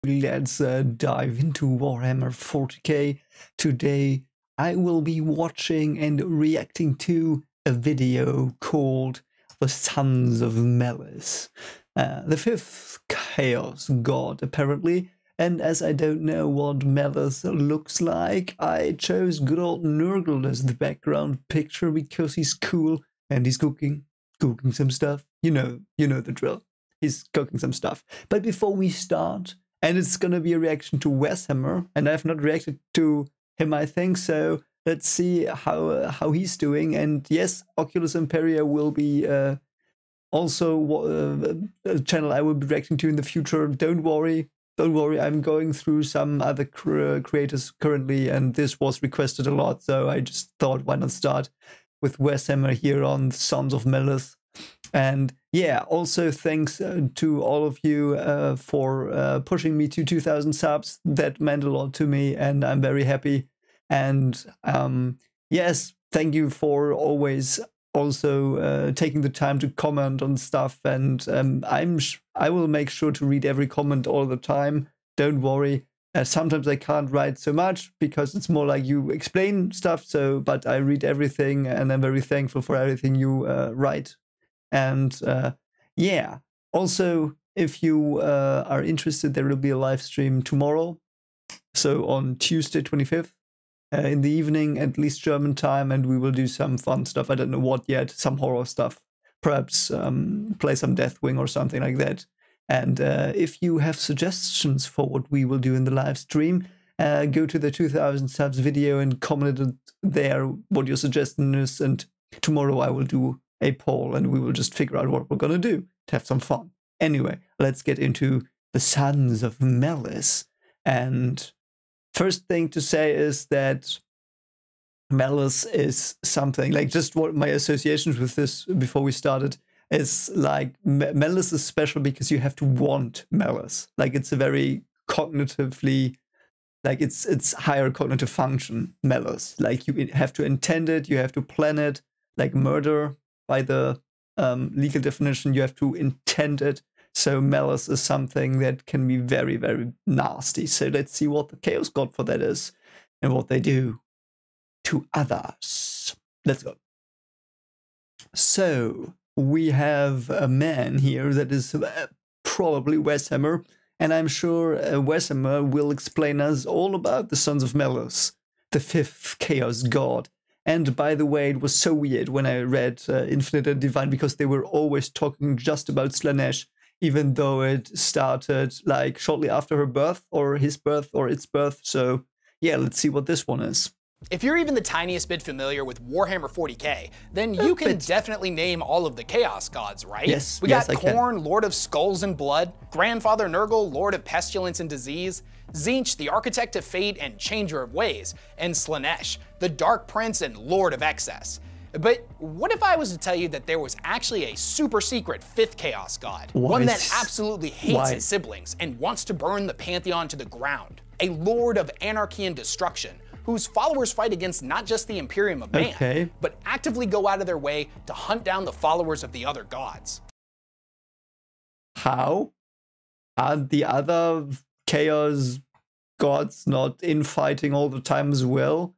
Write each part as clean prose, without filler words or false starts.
let's dive into Warhammer 40k. Today I will be watching and reacting to a video called The Sons of Malice, the fifth Chaos God apparently, and as I don't know what Malice looks like, I chose good old Nurgle as the background picture because he's cool and he's cooking some stuff. You know the drill. He's cooking some stuff. But before we start, and it's gonna be a reaction to Weshammer, and I've not reacted to him, I think, so let's see how he's doing. And yes, Oculus Imperia will be also a channel I will be reacting to in the future. Don't worry, I'm going through some other creators currently, and this was requested a lot, so I just thought, why not start with Weshammer here on Sons of Malice. And yeah, also thanks to all of you for pushing me to 2,000 subs. That meant a lot to me, and I'm very happy. And yes, thank you for always also taking the time to comment on stuff. And I will make sure to read every comment all the time. Don't worry. Sometimes I can't write so much because it's more like you explain stuff. But I read everything, and I'm very thankful for everything you write. And yeah, also, if you are interested, there will be a live stream tomorrow. So on Tuesday, 25th, in the evening, at least German time, and we will do some fun stuff. I don't know what yet, some horror stuff, perhaps play some Deathwing or something like that. And if you have suggestions for what we will do in the live stream, go to the 2,000 subs video and comment it there what your suggestion is. And tomorrow I will do a poll, and we will just figure out what we're gonna do to have some fun. Anyway, let's get into the Sons of Malice. And first thing to say is that Malice is something like, just what my associations with this before we started is like, Malice is special because you have to want Malice. Like, it's a very cognitively, like it's higher cognitive function, Malice. Like, you have to intend it, you have to plan it, like murder. By the legal definition, you have to intend it. So Malice is something that can be very, very nasty. So let's see what the Chaos God for that is and what they do to others. Let's go. So we have a man here that is probably Weshammer, and I'm sure Weshammer will explain us all about the Sons of Malice, the fifth Chaos God. And by the way, it was so weird when I read Infinite and Divine, because they were always talking just about Slaanesh, even though it started like shortly after her birth, or his birth, or its birth. So yeah, let's see what this one is. If you're even the tiniest bit familiar with Warhammer 40k, then you can definitely name all of the Chaos Gods, right? Yes, we got Khorne, Lord of Skulls and Blood, Grandfather Nurgle, Lord of Pestilence and Disease, Tzeentch, the Architect of Fate and Changer of Ways, and Slaanesh, the Dark Prince and Lord of Excess. But what if I was to tell you that there was actually a super secret fifth Chaos God? One that absolutely hates his siblings and wants to burn the Pantheon to the ground. A Lord of Anarchy and Destruction, whose followers fight against not just the Imperium of Man, but actively go out of their way to hunt down the followers of the other gods. How? Are the other Chaos Gods not infighting all the time as well?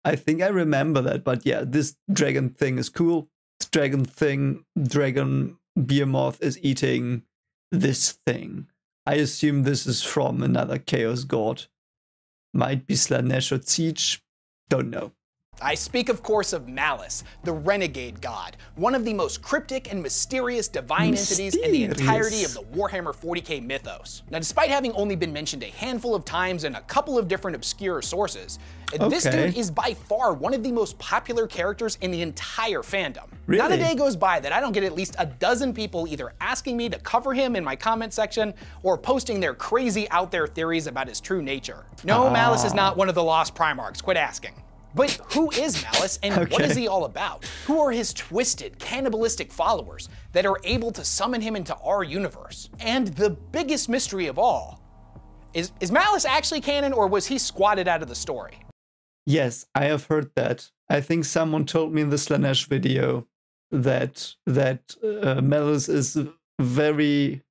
I think I remember that, but yeah, this dragon thing is cool. This dragon behemoth is eating this thing. I assume this is from another Chaos God. Might be Slaanesh or Tzeentch, don't know. I speak, of course, of Malice, the renegade god, one of the most cryptic and mysterious divine entities in the entirety of the Warhammer 40k mythos. Now, despite having only been mentioned a handful of times in a couple of different obscure sources, this dude is by far one of the most popular characters in the entire fandom. Really? Not a day goes by that I don't get at least a dozen people either asking me to cover him in my comment section or posting their crazy out there theories about his true nature. No, Malice is not one of the lost Primarchs, quit asking. But who is Malice, and what is he all about? Who are his twisted, cannibalistic followers that are able to summon him into our universe? And the biggest mystery of all, is Malice actually canon, or was he squatted out of the story? Yes, I have heard that. I think someone told me in the Slaanesh video that Malice is very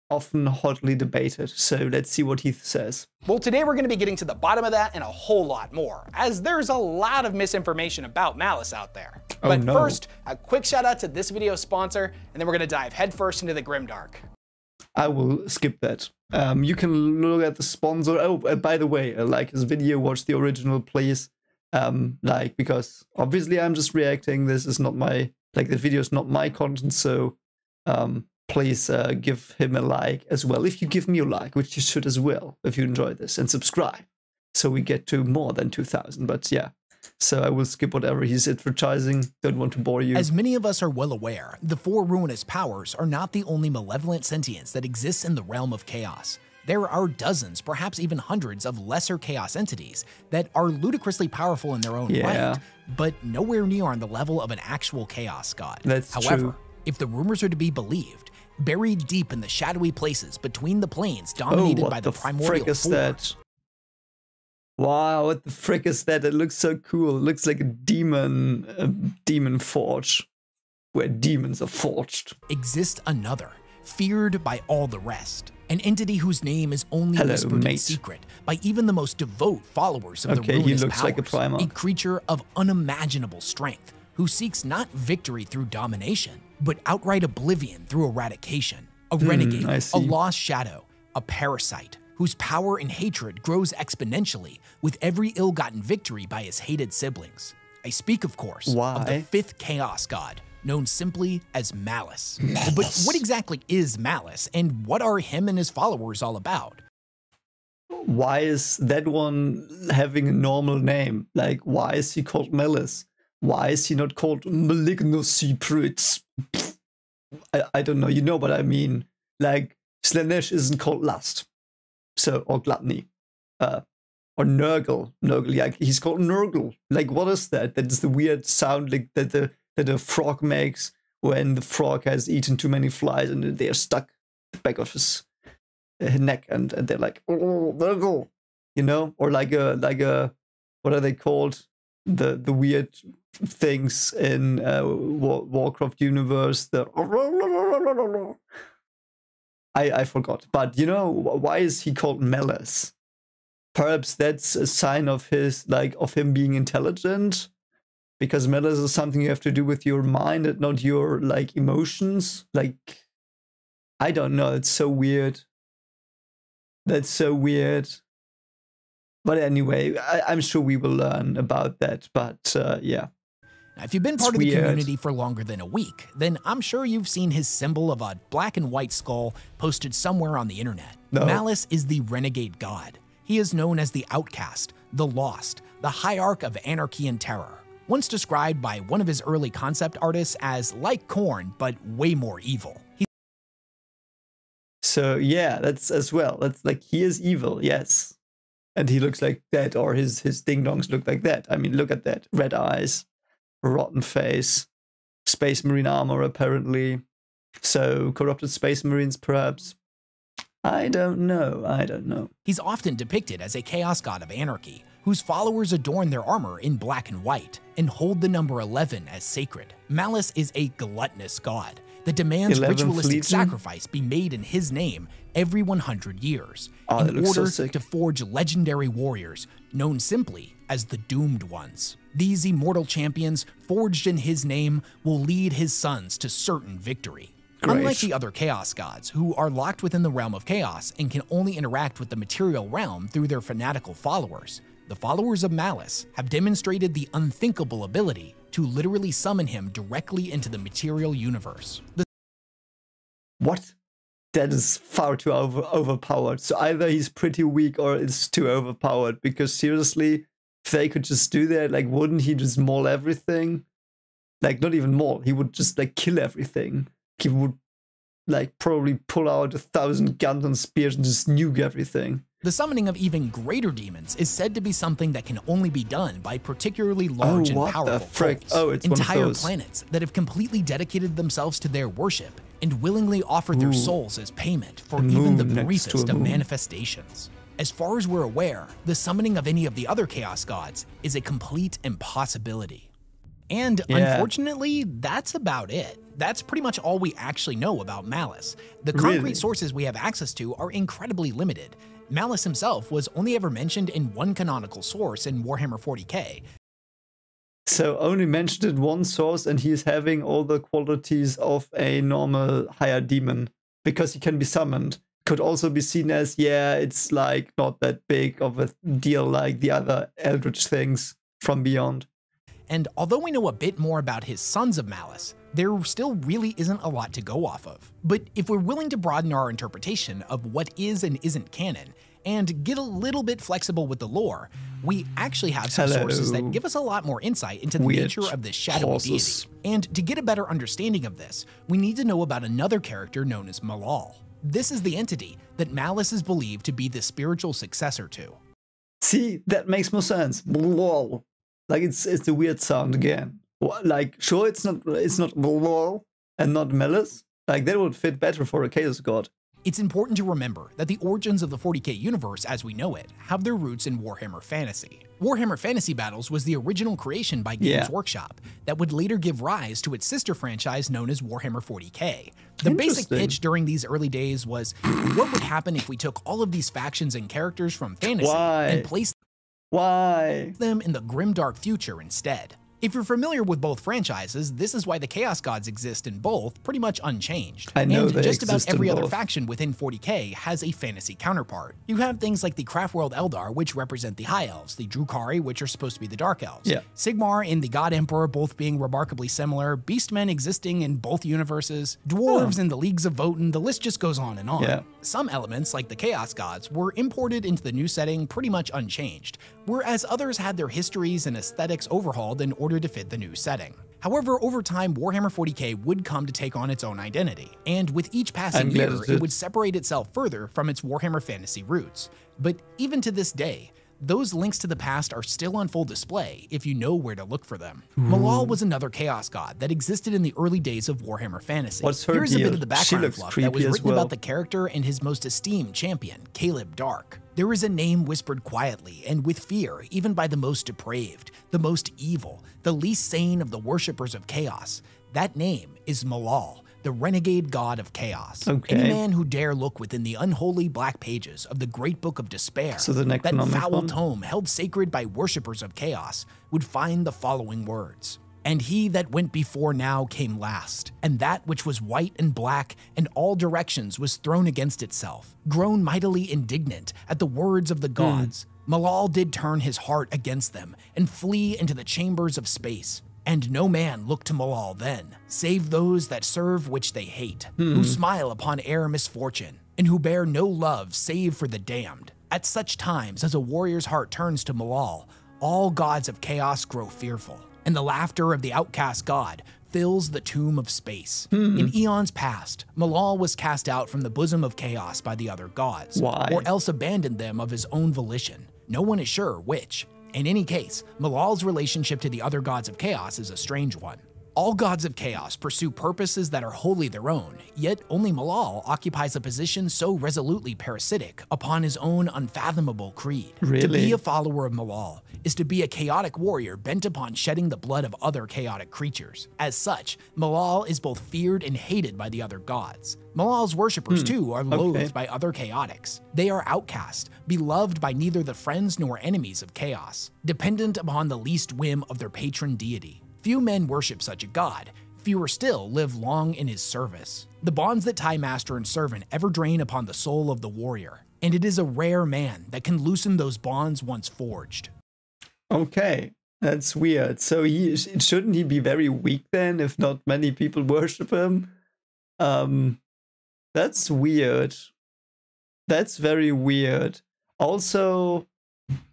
often hotly debated. So let's see what he says. Well, today we're going to be getting to the bottom of that and a whole lot more, as there's a lot of misinformation about Malice out there. Oh, but no. first, a quick shout out to this video's sponsor, and then we're going to dive headfirst into the grimdark. I will skip that. You can look at the sponsor. Oh, by the way, like his video, watch the original, please. Because obviously I'm just reacting. This is not my, the video is not my content, so please give him a like as well. If you give me a like, which you should as well, if you enjoyed this, and subscribe, so we get to more than 2,000. But yeah, so I will skip whatever he's advertising. Don't want to bore you. As many of us are well aware, the four ruinous powers are not the only malevolent sentience that exists in the realm of chaos. There are dozens, perhaps even hundreds of lesser chaos entities that are ludicrously powerful in their own right, but nowhere near on the level of an actual chaos god. That's However, true. if the rumors are to be believed, buried deep in the shadowy places between the planes dominated by the primordial frick is four. that? Wow, what the frick is that? It looks so cool. It looks like a demon forge, where demons are forged. Exists another, feared by all the rest. An entity whose name is only Hello, whispered in mate. secret by even the most devout followers of the Okay, he ruinous looks powers. like a Primarch. A creature of unimaginable strength, who seeks not victory through domination, but outright oblivion through eradication. A renegade, I a see. lost shadow, a parasite, whose power and hatred grows exponentially with every ill-gotten victory by his hated siblings. I speak, of course, of the Why? fifth chaos god, known simply as Malice. But what exactly is Malice, and what are him and his followers all about? Why is that one having a normal name? Like, why is he called Malice? Why is he not called Malignancy Pritz? I don't know. You know what I mean? Like, Slanesh isn't called Lust, so, or Gluttony, or Nurgle. Yeah, he's called Nurgle. Like, what is that? That is the weird sound like that a frog makes when the frog has eaten too many flies and they are stuck the back of his neck, and they're like, oh, Nurgle, you know, or like a what are they called? The weird things in Warcraft universe. I forgot, but you know, why is he called Malice? Perhaps that's a sign of his, of him being intelligent, because malice is something you have to do with your mind and not your emotions. I don't know. It's so weird. That's so weird. But anyway, I'm sure we will learn about that. But yeah. Now, if you've been part of the weird. community for longer than a week, then I'm sure you've seen his symbol of a black and white skull posted somewhere on the internet. No. Malice is the renegade god. He is known as the outcast, the lost, the hierarch of anarchy and terror. Once described by one of his early concept artists as like Korn, but way more evil. So yeah, that's as well. That's he is evil, yes. And he looks like that, or his ding-dongs look like that. I mean, look at that. Red eyes, rotten face, space marine armor apparently. So corrupted space marines perhaps. I don't know. He's often depicted as a chaos god of anarchy, whose followers adorn their armor in black and white and hold the number 11 as sacred. Malice is a gluttonous god that demands 11 ritualistic Legion? sacrifice be made in his name every 100 years Oh, that in looks so order sick. to forge legendary warriors known simply as the Doomed Ones. These immortal champions, forged in his name, will lead his sons to certain victory. Great. Unlike the other chaos gods, who are locked within the realm of chaos and can only interact with the material realm through their fanatical followers, the followers of Malice have demonstrated the unthinkable ability to literally summon him directly into the material universe. What? That is far too overpowered. So either he's pretty weak or it's too overpowered. Because seriously, if they could just do that, wouldn't he just maul everything? Not even maul. He would just kill everything. He would probably pull out 1,000 guns and spears and just nuke everything. The summoning of even greater demons is said to be something that can only be done by particularly large and what the powerful frick? cults, Oh, it's one of entire those. planets that have completely dedicated themselves to their worship and willingly offered their souls as payment for even the moon next to briefest a of moon. manifestations. As far as we're aware, the summoning of any of the other chaos gods is a complete impossibility. And Yeah. unfortunately, that's about it. That's pretty much all we actually know about Malice. The concrete Really? sources we have access to are incredibly limited. Malice himself was only ever mentioned in one canonical source in Warhammer 40k. So only mentioned in one source, and he's having all the qualities of a normal higher demon because he can be summoned. Could also be seen as, yeah, it's like not that big of a deal like the other eldritch things from beyond. And although we know a bit more about his sons of Malice, there still really isn't a lot to go off of. But if we're willing to broaden our interpretation of what is and isn't canon, and get a little bit flexible with the lore, we actually have some sources that give us a lot more insight into the Weird nature of this shadowy horses. deity. And to get a better understanding of this, we need to know about another character known as Malal. This is the entity that Malice is believed to be the spiritual successor to. See, that makes more sense. Blol. Like it's a weird sound again. Like sure, it's not blol and not Malice. Like that would fit better for a Chaos God. It's important to remember that the origins of the 40k universe as we know it have their roots in Warhammer Fantasy. Warhammer Fantasy Battles was the original creation by Games Workshop that would later give rise to its sister franchise known as Warhammer 40k. The basic pitch during these early days was what would happen if we took all of these factions and characters from fantasy and placed them in the grimdark future instead. If you're familiar with both franchises, this is why the Chaos Gods exist in both pretty much unchanged. I know and just about every other faction within 40k has a fantasy counterpart. You have things like the Craftworld Eldar, which represent the High Elves, the Drukhari, which are supposed to be the Dark Elves, Sigmar and the God Emperor both being remarkably similar, Beastmen existing in both universes, Dwarves and the Leagues of Votan, the list just goes on and on. Some elements, like the Chaos Gods, were imported into the new setting pretty much unchanged, whereas others had their histories and aesthetics overhauled in order to fit the new setting. However, over time, Warhammer 40k would come to take on its own identity, and with each passing year, it would separate itself further from its Warhammer Fantasy roots. But even to this day, those links to the past are still on full display if you know where to look for them. Malal was another Chaos God that existed in the early days of Warhammer Fantasy. Here's a bit of the background fluff that was written about the character and his most esteemed champion, Caleb Dark. There is a name whispered quietly and with fear even by the most depraved, the most evil, the least sane of the worshippers of chaos. That name is Malal, the renegade god of chaos. Any man who dare look within the unholy black pages of the great book of despair, that foul tome held sacred by worshippers of chaos, would find the following words. And he that went before now came last, and that which was white and black in all directions was thrown against itself, grown mightily indignant at the words of the gods. Malal did turn his heart against them, and flee into the chambers of space. And no man looked to Malal then, save those that serve which they hate, who smile upon air misfortune, and who bear no love save for the damned. At such times as a warrior's heart turns to Malal, all gods of chaos grow fearful, and the laughter of the outcast god fills the tomb of space. In eons past, Malal was cast out from the bosom of chaos by the other gods, or else abandoned them of his own volition. No one is sure which. In any case, Malal's relationship to the other gods of chaos is a strange one. All gods of chaos pursue purposes that are wholly their own, yet only Malal occupies a position so resolutely parasitic upon his own unfathomable creed. To be a follower of Malal is to be a chaotic warrior bent upon shedding the blood of other chaotic creatures. As such, Malal is both feared and hated by the other gods. Malal's worshippers too are loathed by other chaotics. They are outcast, beloved by neither the friends nor enemies of chaos, dependent upon the least whim of their patron deity. Few men worship such a god, fewer still live long in his service. The bonds that tie master and servant ever drain upon the soul of the warrior, and it is a rare man that can loosen those bonds once forged. Okay, that's weird. So shouldn't he be very weak then, if not many people worship him? That's weird. That's very weird. Also,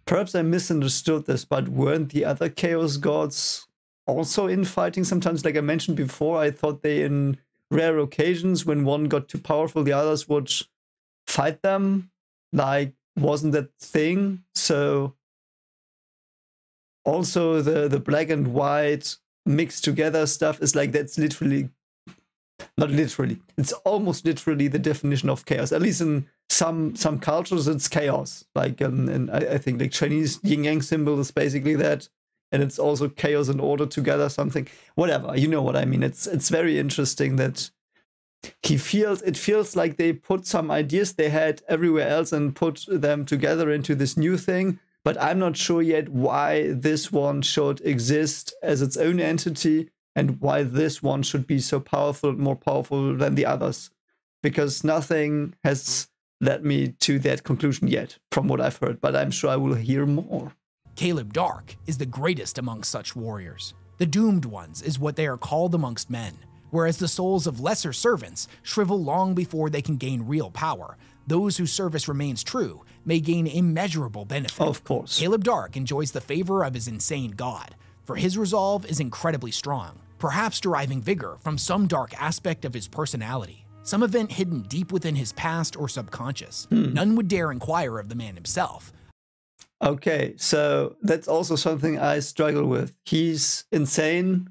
perhaps I misunderstood this, but weren't the other Chaos Gods also infighting sometimes? Like I mentioned before, I thought they, in rare occasions, when one got too powerful, the others would fight them. Like, wasn't that thing? So also the black and white mixed together stuff is like, that's literally, not literally, it's almost literally the definition of chaos. At least in some cultures, it's chaos. Like, and I think like Chinese yin yang symbol is basically that. and it's also chaos and order together, something, whatever, you know what I mean. It's very interesting that it feels like they put some ideas they had everywhere else and put them together into this new thing, but I'm not sure yet why this one should exist as its own entity and why this one should be so powerful, more powerful than the others, because nothing has led me to that conclusion yet from what I've heard, but I'm sure I will hear more. Caleb Dark is the greatest amongst such warriors. The Doomed Ones is what they are called amongst men. Whereas the souls of lesser servants shrivel long before they can gain real power, those whose service remains true may gain immeasurable benefit. Of course. Caleb Dark enjoys the favor of his insane god, for his resolve is incredibly strong, perhaps deriving vigor from some dark aspect of his personality, some event hidden deep within his past or subconscious. None would dare inquire of the man himself. Okay, so that's also something I struggle with. He's insane,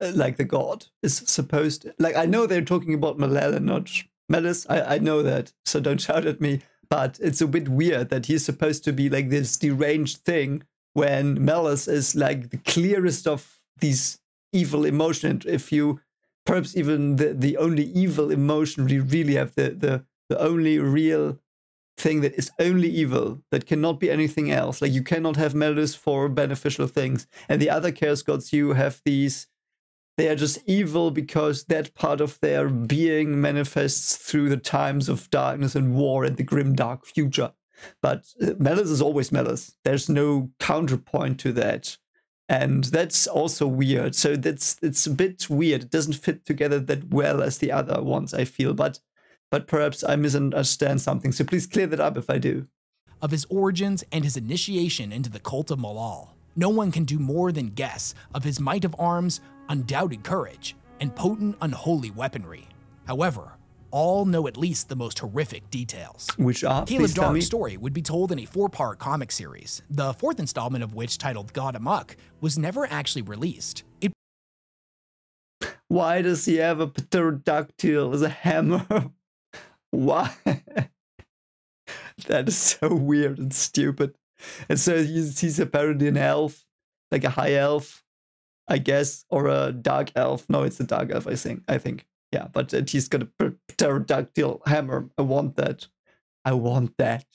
like the god is supposed to, like, I know they're talking about Malal and not Malice. I know that, so don't shout at me. But it's a bit weird that he's supposed to be like this deranged thing when Malice is like the clearest of these evil emotions. If you, perhaps even the only evil emotion we really have, the only real thing that is only evil, that cannot be anything else. Like, you cannot have Malice for beneficial things. And the other Chaos Gods, you have these, they are just evil because that part of their being manifests through the times of darkness and war and the grim dark future. But Malice is always Malice. There's no counterpoint to that. And that's also weird. So it's a bit weird. It doesn't fit together that well as the other ones, I feel. But perhaps I misunderstand something. So please clear that up if I do. Of his origins and his initiation into the cult of Malal, no one can do more than guess of his might of arms, undoubted courage, and potent unholy weaponry. However, all know at least the most horrific details. Which are? Caleb Dark's story would be told in a 4-part comic series, the 4th installment of which, titled God Amok, was never actually released. Why does he have a pterodactyl as a hammer? Why? That is so weird and stupid. And so he's apparently an elf, like a high elf, I guess, or a dark elf. No, it's a dark elf, I think. Yeah, but he's got a pterodactyl hammer. I want that. I want that.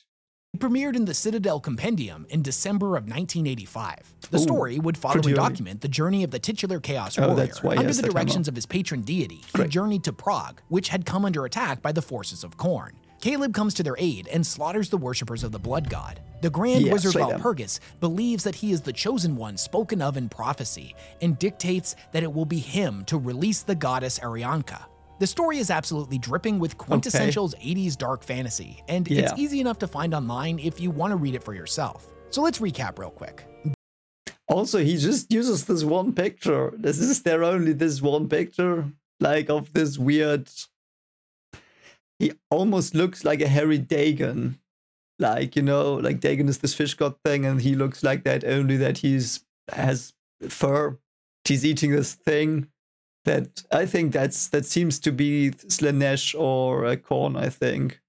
It premiered in the Citadel Compendium in December of 1985. The story would follow and document the journey of the titular Chaos Warrior under the directions of his patron deity. He journeyed to Prague, which had come under attack by the forces of Khorne. Caleb comes to their aid and slaughters the worshippers of the blood god. The Grand Wizard Walpurgis believes that he is the chosen one spoken of in prophecy and dictates that it will be him to release the goddess Arianka. The story is absolutely dripping with quintessential 80s dark fantasy, and it's easy enough to find online if you want to read it for yourself. So let's recap real quick. Also, he just uses this one picture. Is there only this one picture? Like, of this weird... He almost looks like a hairy Dagon. Like, you know, like Dagon is this fish god thing, and he looks like that, only that has fur. He's eating this thing. That I think that seems to be Slanesh or Khorne, I think.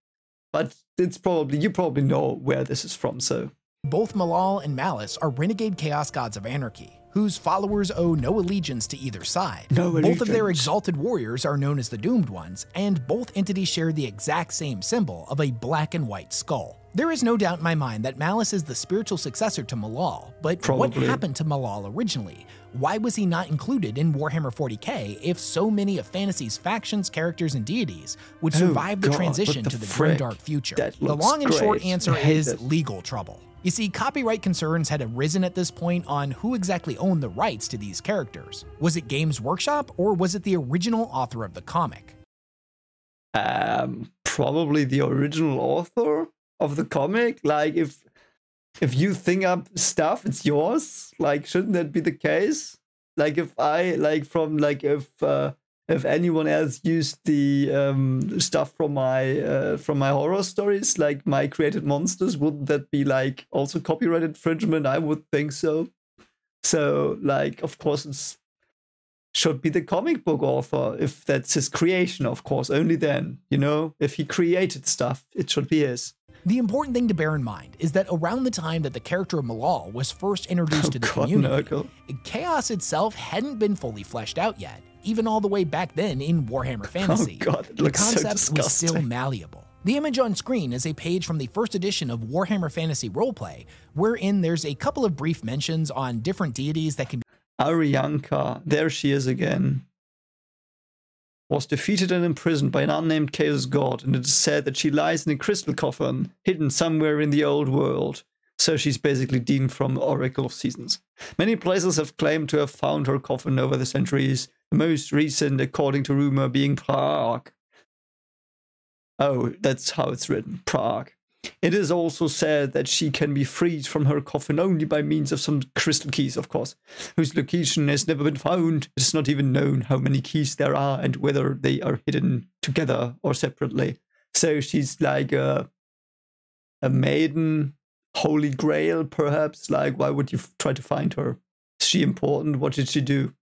But it's probably, you probably know where this is from, so. Both Malal and Malice are renegade chaos gods of anarchy, whose followers owe no allegiance to either side. Both of their exalted warriors are known as the Doomed Ones, and both entities share the exact same symbol of a black and white skull. There is no doubt in my mind that Malice is the spiritual successor to Malal, but what happened to Malal originally? Why was he not included in Warhammer 40k if so many of fantasy's factions, characters, and deities would survive the transition to the grimdark future? The long and short answer is legal trouble. You see, copyright concerns had arisen at this point on who exactly owned the rights to these characters. Was it Games Workshop, or was it the original author of the comic? Probably the original author of the comic. Like, if you think up stuff, it's yours. Like, shouldn't that be the case? Like, if anyone else used the stuff from my horror stories, like my created monsters, wouldn't that be like also copyright infringement? I would think so. So, like, of course, it should be the comic book author, if that's his creation, of course. Only then, you know, if he created stuff, it should be his. The important thing to bear in mind is that around the time that the character of Malal was first introduced to the community, Chaos itself hadn't been fully fleshed out yet, even all the way back then in Warhammer Fantasy. Oh God, it the looks concept so was still malleable. The image on screen is a page from the first edition of Warhammer Fantasy Roleplay, wherein there's a couple of brief mentions on different deities that can be Arianka, there she is again, was defeated and imprisoned by an unnamed chaos god, and it is said that she lies in a crystal coffin, hidden somewhere in the old world. So she's basically Dean from Oracle of Seasons. Many places have claimed to have found her coffin over the centuries, the most recent, according to rumor, being Prague. Oh, that's how it's written, Prague. It is also said that she can be freed from her coffin only by means of some crystal keys, of course, whose location has never been found. It is not even known how many keys there are and whether they are hidden together or separately. So she's like a maiden, holy grail, perhaps. Like, why would you try to find her? Is she important? What did she do?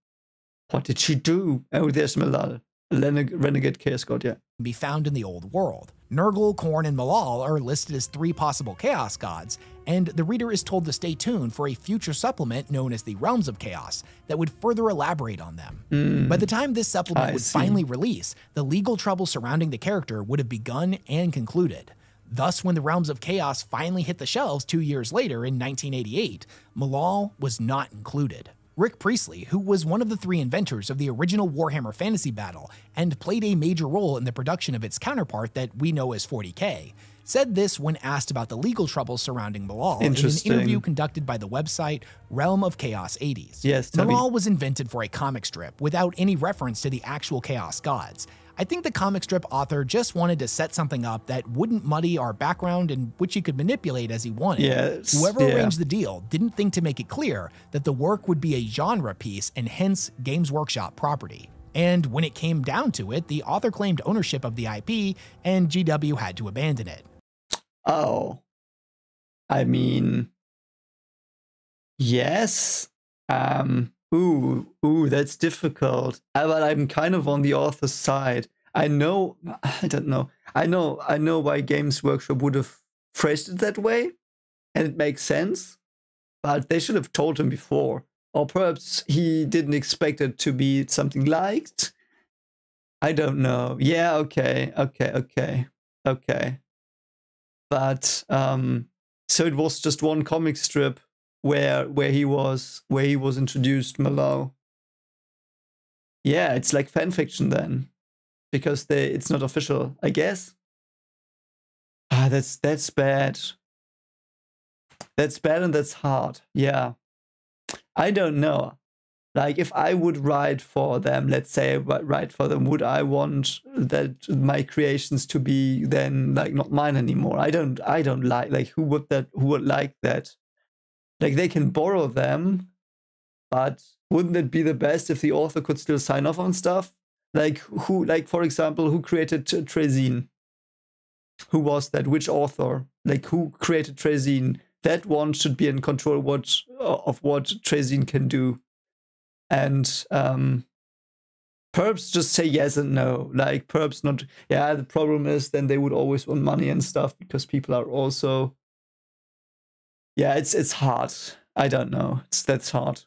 What did she do? Oh, there's Malal, renegade chaos god, yeah. Be found in the old world. Nurgle, Khorne, and Malal are listed as 3 possible chaos gods, and the reader is told to stay tuned for a future supplement known as the Realms of Chaos that would further elaborate on them. By the time this supplement would finally release, the legal trouble surrounding the character would have begun and concluded. Thus, when the Realms of Chaos finally hit the shelves 2 years later in 1988, Malal was not included. Rick Priestley, who was one of the 3 inventors of the original Warhammer Fantasy Battle and played a major role in the production of its counterpart that we know as 40K, said this when asked about the legal troubles surrounding Malal in an interview conducted by the website Realm of Chaos 80s. Yes, Malal was invented for a comic strip without any reference to the actual Chaos gods. I think the comic strip author just wanted to set something up that wouldn't muddy our background and which he could manipulate as he wanted. Yes, Whoever arranged the deal didn't think to make it clear that the work would be a genre piece and hence Games Workshop property. And when it came down to it, the author claimed ownership of the IP and GW had to abandon it. Oh. I mean, yes. Ooh, that's difficult. But I'm kind of on the author's side. I know why Games Workshop would have phrased it that way, and it makes sense. But they should have told him before, or perhaps he didn't expect it to be something liked. I don't know. Yeah, okay. But so it was just one comic strip where he was introduced, Malal. Yeah, it's like fan fiction then, because it's not official, I guess. That's bad. That's bad and that's hard. Yeah, I don't know. Like, if I would write for them, let's say write for them, would I want that my creations to be then like not mine anymore? I don't like who would like that? Like, they can borrow them, but wouldn't it be the best if the author could still sign off on stuff? Like, for example, who created Trazine? Who was that? Which author? Like, who created Trazine? That one should be in control of what Trazine can do. And perhaps just say yes and no. Like, perhaps not. Yeah, the problem is then they would always want money and stuff, because people are also... Yeah, it's hard. I don't know. That's hard.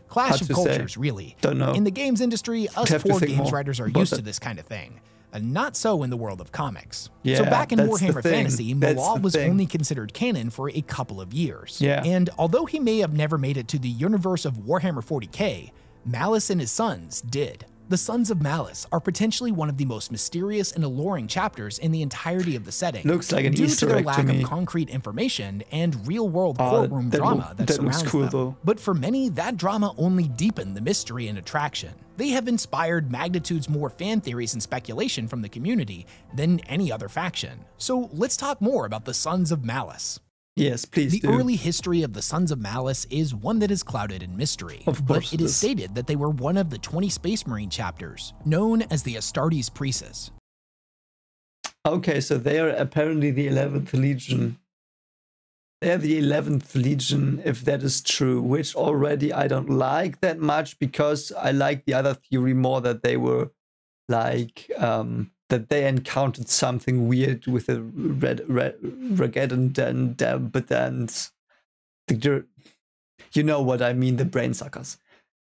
Clash of cultures, really. Don't know. In the games industry, us poor games writers are used to this kind of thing. And not so in the world of comics. Yeah, so back in Warhammer Fantasy, Malal was only considered canon for a couple of years. Yeah. And although he may have never made it to the universe of Warhammer 40k, Malice and his sons did. The Sons of Malice are potentially one of the most mysterious and alluring chapters in the entirety of the setting. Looks like an due Easter to their egg lack to me. of concrete information and real-world courtroom drama that surrounds cool, them. though. But for many, that drama only deepened the mystery and attraction. They have inspired magnitudes more fan theories and speculation from the community than any other faction. So let's talk more about the Sons of Malice. Yes, please do. The early history of the Sons of Malice is one that is clouded in mystery, but it is stated that they were one of the 20 Space Marine chapters, known as the Astartes Priestess. Okay, so they are apparently the 11th Legion. They're the 11th Legion, if that is true, which already I don't like that much, because I like the other theory more, that they were like that they encountered something weird with a Regeddon, and but then you know what I mean, the brain suckers.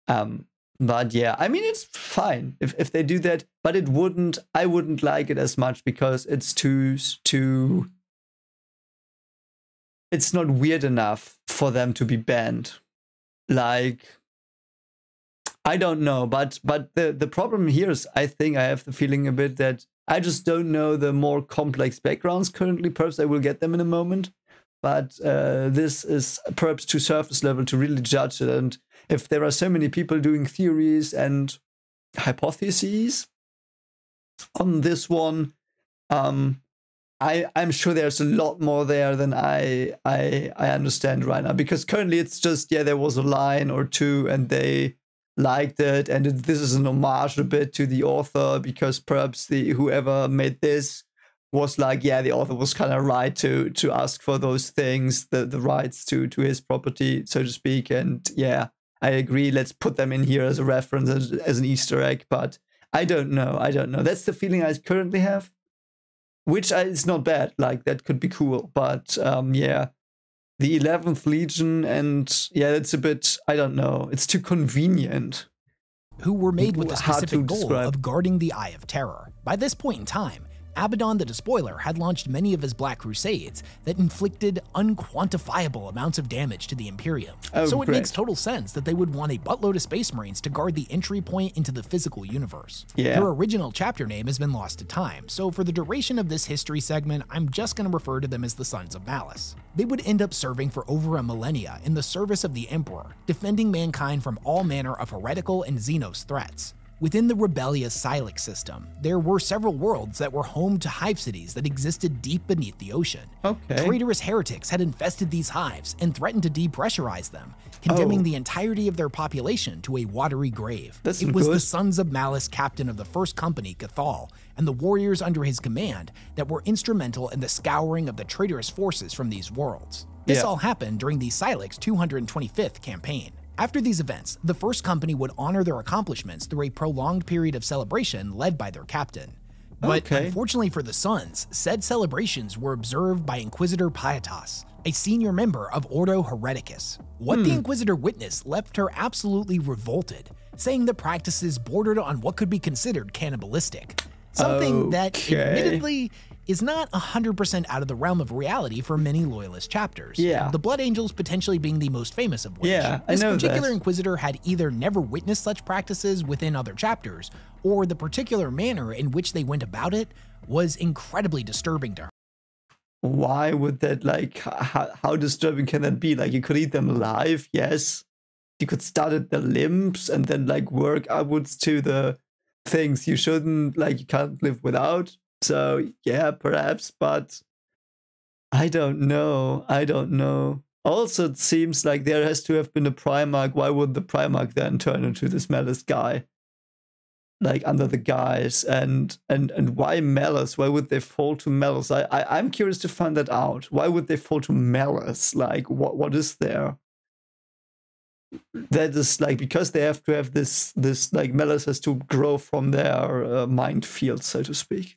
But yeah, I mean, it's fine if they do that, but I wouldn't like it as much because it's it's not weird enough for them to be banned. Like, I don't know, but the problem here is, I think I have the feeling a bit that I just don't know the more complex backgrounds currently. Perhaps I will get them in a moment, but this is perhaps too surface level to really judge it. And if there are so many people doing theories and hypotheses on this one, I'm sure there's a lot more there than I understand right now, because currently it's just, yeah, there was a line or two and they liked it, and this is an homage a bit to the author, because perhaps whoever made this was like, yeah, the author was kind of right to ask for those things, the rights to his property, so to speak. And yeah, I agree, let's put them in here as a reference, as an Easter egg. But I don't know. That's the feeling I currently have, which is not bad. Like, that could be cool. But yeah, the 11th Legion, and yeah, it's a bit, I don't know, it's too convenient. Who were made with the specific goal of guarding the Eye of Terror. By this point in time, Abaddon the Despoiler had launched many of his Black Crusades that inflicted unquantifiable amounts of damage to the Imperium. So it makes total sense that they would want a buttload of Space Marines to guard the entry point into the physical universe. Their original chapter name has been lost to time, so for the duration of this history segment, I'm just going to refer to them as the Sons of Malice. They would end up serving for over a millennia in the service of the Emperor, defending mankind from all manner of heretical and Xenos threats. Within the rebellious Silex system, there were several worlds that were home to hive cities that existed deep beneath the ocean. Traitorous heretics had infested these hives and threatened to depressurize them, condemning the entirety of their population to a watery grave. It was the Sons of Malice captain of the first company, Cathal, and the warriors under his command that were instrumental in the scouring of the traitorous forces from these worlds. This all happened during the Silex 225th campaign. After these events, the First Company would honor their accomplishments through a prolonged period of celebration led by their captain. But unfortunately for the Sons, said celebrations were observed by Inquisitor Pietas, a senior member of Ordo Hereticus. What the Inquisitor witnessed left her absolutely revolted, saying the practices bordered on what could be considered cannibalistic. Something that, admittedly, is not 100% out of the realm of reality for many Loyalist chapters. The Blood Angels potentially being the most famous of which. This particular Inquisitor had either never witnessed such practices within other chapters, or the particular manner in which they went about it was incredibly disturbing to her. Why would that, like, how disturbing can that be? Like, you could eat them alive, yes. You could start at the limbs and then, like, work upwards to the things you shouldn't, like, you can't live without. So yeah, perhaps, but I don't know. Also, it seems like there has to have been a Primarch. Why would the Primarch then turn into this Malice guy? Like, under the guise, and why Malice? Why would they fall to Malice? I'm curious to find that out. Why would they fall to Malice? Like, what is there? That is, like, because they have to have this like, Malice has to grow from their mind field, so to speak.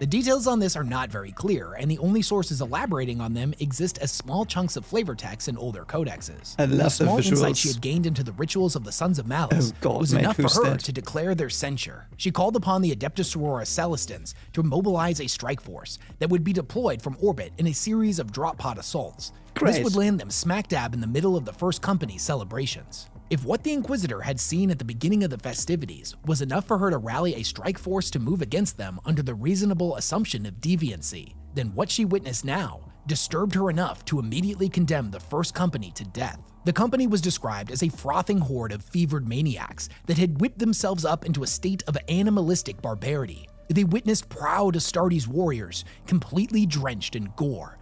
The details on this are not very clear, and the only sources elaborating on them exist as small chunks of flavor text in older codexes. The small insight she had gained into the rituals of the Sons of Malice was enough for her to declare their censure. She called upon the Adeptus Sorora Celestins to mobilize a strike force that would be deployed from orbit in a series of drop pod assaults. This would land them smack dab in the middle of the First Company's celebrations. If what the Inquisitor had seen at the beginning of the festivities was enough for her to rally a strike force to move against them under the reasonable assumption of deviancy, then what she witnessed now disturbed her enough to immediately condemn the First Company to death. The company was described as a frothing horde of fevered maniacs that had whipped themselves up into a state of animalistic barbarity. They witnessed proud Astartes warriors completely drenched in gore.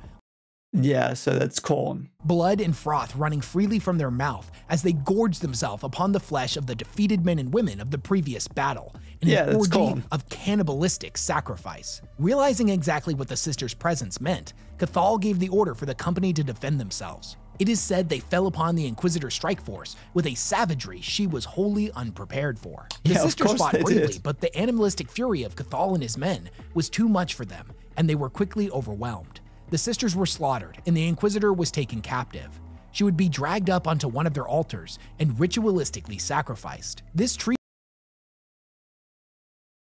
Yeah, so that's corn. Blood and froth running freely from their mouth as they gorged themselves upon the flesh of the defeated men and women of the previous battle in an orgy of cannibalistic sacrifice. Realizing exactly what the sisters' presence meant, Cathal gave the order for the company to defend themselves. It is said they fell upon the Inquisitor strike force with a savagery she was wholly unprepared for. The sisters fought bravely, but the animalistic fury of Cathal and his men was too much for them, and they were quickly overwhelmed. The sisters were slaughtered, and the Inquisitor was taken captive. She would be dragged up onto one of their altars and ritualistically sacrificed. This treatment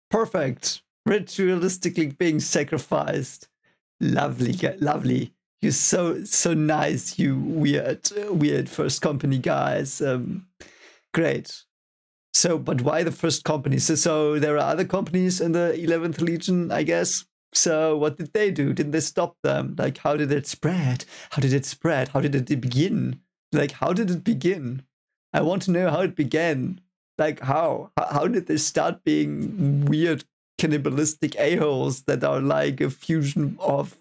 perfect. Ritualistically being sacrificed. Lovely, lovely. You're so nice, you weird first company guys. Great. So, but why the first company? So there are other companies in the 11th Legion, I guess. So what did they do? Didn't they stop them? Like, how did it spread? How did it spread? How did it begin? Like, how did it begin? I want to know how it began. Like, how? How did they start being weird cannibalistic a-holes that are like a fusion of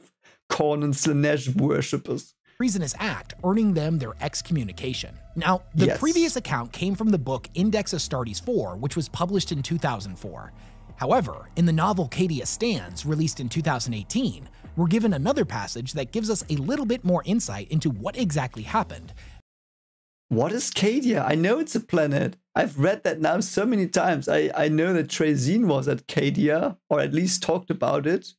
Khorne and Slaanesh worshippers? treasonous act, earning them their excommunication. Now, the previous account came from the book Index Astartes IV, which was published in 2004. However, in the novel Cadia Stands, released in 2018, we're given another passage that gives us a little bit more insight into what exactly happened. What is Cadia? I know it's a planet. I've read that now so many times. I know that Trazyn was at Cadia, or at least talked about it.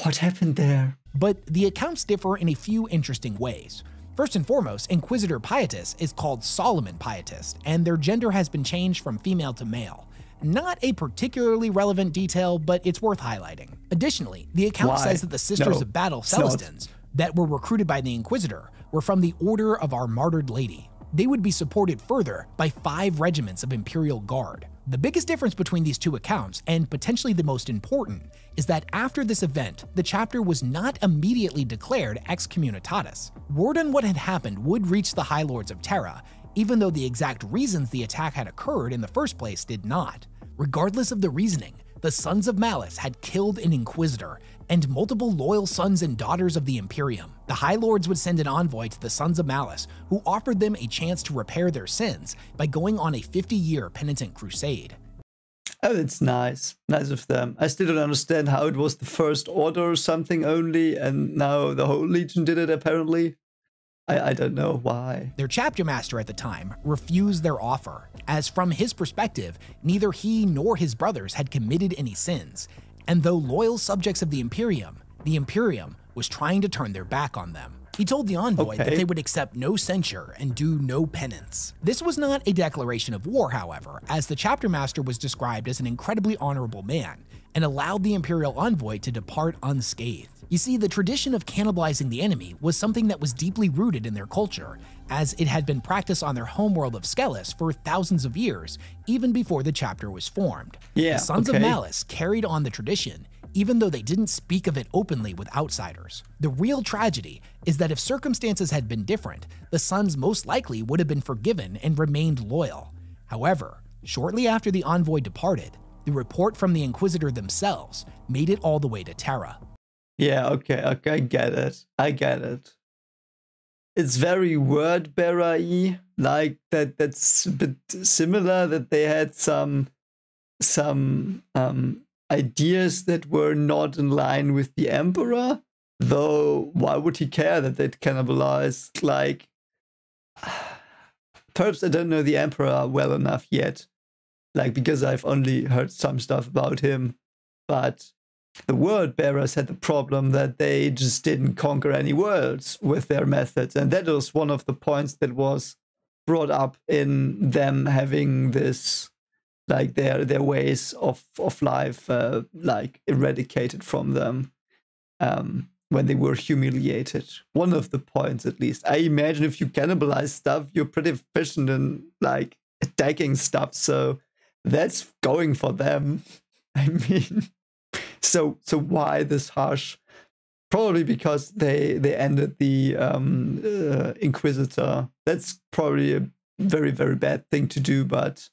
What happened there? But the accounts differ in a few interesting ways. First and foremost, Inquisitor Pietus is called Solomon Pietist, and their gender has been changed from female to male. Not a particularly relevant detail, but it's worth highlighting. Additionally, the account says that the Sisters of Battle Celestins that were recruited by the Inquisitor were from the Order of Our Martyred Lady. They would be supported further by 5 regiments of Imperial Guard. The biggest difference between these two accounts, and potentially the most important, is that after this event, the chapter was not immediately declared excommunitatis. Word on what had happened would reach the High Lords of Terra, even though the exact reasons the attack had occurred in the first place did not. Regardless of the reasoning, the Sons of Malice had killed an Inquisitor and multiple loyal sons and daughters of the Imperium. The High Lords would send an envoy to the Sons of Malice, who offered them a chance to repair their sins by going on a 50-year penitent crusade. Oh, that's nice. Nice of them. I still don't understand how it was the First Order or something only, and now the whole Legion did it apparently. I don't know why. Their chapter master at the time refused their offer, as from his perspective, neither he nor his brothers had committed any sins, and though loyal subjects of the Imperium was trying to turn their back on them. He told the envoy that they would accept no censure and do no penance. This was not a declaration of war, however, as the chapter master was described as an incredibly honorable man and allowed the Imperial envoy to depart unscathed. You see, the tradition of cannibalizing the enemy was something that was deeply rooted in their culture, as it had been practiced on their homeworld of Skelis for thousands of years, even before the chapter was formed. The Sons of Malice carried on the tradition, even though they didn't speak of it openly with outsiders. The real tragedy is that if circumstances had been different, the Sons most likely would have been forgiven and remained loyal. However, shortly after the envoy departed, the report from the Inquisitor themselves made it all the way to Terra. Yeah, okay, I get it. It's very word-bearer-y, like that's a bit similar, that they had some ideas that were not in line with the Emperor, though why would he care that they'd cannibalized? Like, perhaps I don't know the Emperor well enough yet, like, because I've only heard some stuff about him, but the word bearers had the problem that they just didn't conquer any worlds with their methods, and that was one of the points that was brought up in them having this, like, their ways of life like eradicated from them when they were humiliated. One of the points, at least. I imagine if you cannibalize stuff, you're pretty efficient in like attacking stuff, so that's going for them. I mean, so why this harsh? Probably because they ended the Inquisitor. That's probably a very, very bad thing to do, but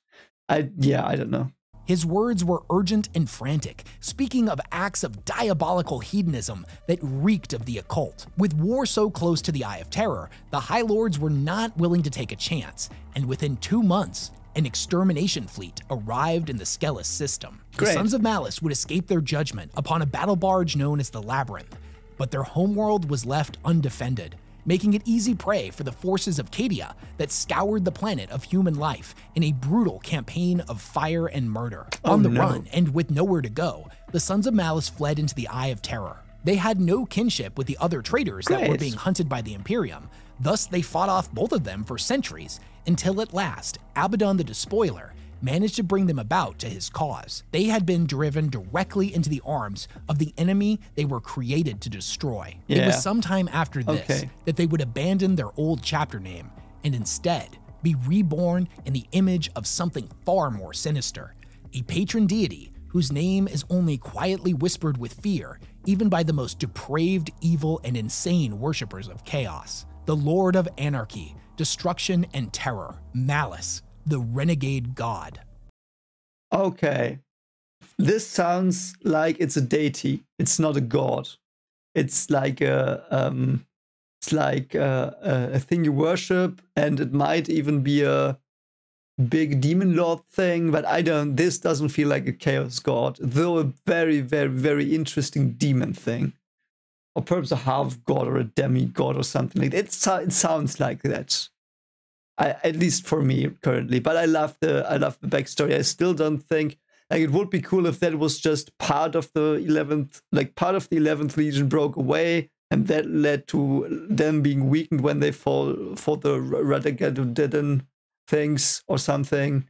I don't know. His words were urgent and frantic, speaking of acts of diabolical hedonism that reeked of the occult. With war so close to the Eye of Terror, the High Lords were not willing to take a chance, and within 2 months, an extermination fleet arrived in the Skelis system. The Sons of Malice would escape their judgment upon a battle barge known as the Labyrinth, but their homeworld was left undefended, making it easy prey for the forces of Cadia that scoured the planet of human life in a brutal campaign of fire and murder. On the run and with nowhere to go, the Sons of Malice fled into the Eye of Terror. They had no kinship with the other traitors that were being hunted by the Imperium, thus they fought off both of them for centuries, until at last, Abaddon the Despoiler managed to bring them about to his cause. They had been driven directly into the arms of the enemy they were created to destroy. It was sometime after this that they would abandon their old chapter name and instead be reborn in the image of something far more sinister, a patron deity whose name is only quietly whispered with fear even by the most depraved, evil, and insane worshippers of chaos. The Lord of Anarchy, Destruction, and Terror, Malice, the renegade god. Okay. This sounds like it's a deity. It's not a god. It's like a thing you worship, and it might even be a big demon lord thing, but this doesn't feel like a chaos god, though a very, very, very interesting demon thing. Or perhaps a half god or a demigod or something like that. It sounds like that. At least for me currently, but I love the backstory. I still don't think, like, it would be cool if that was just part of the 11th, like part of the 11th Legion broke away, and that led to them being weakened when they fall for the Radagadudin things or something,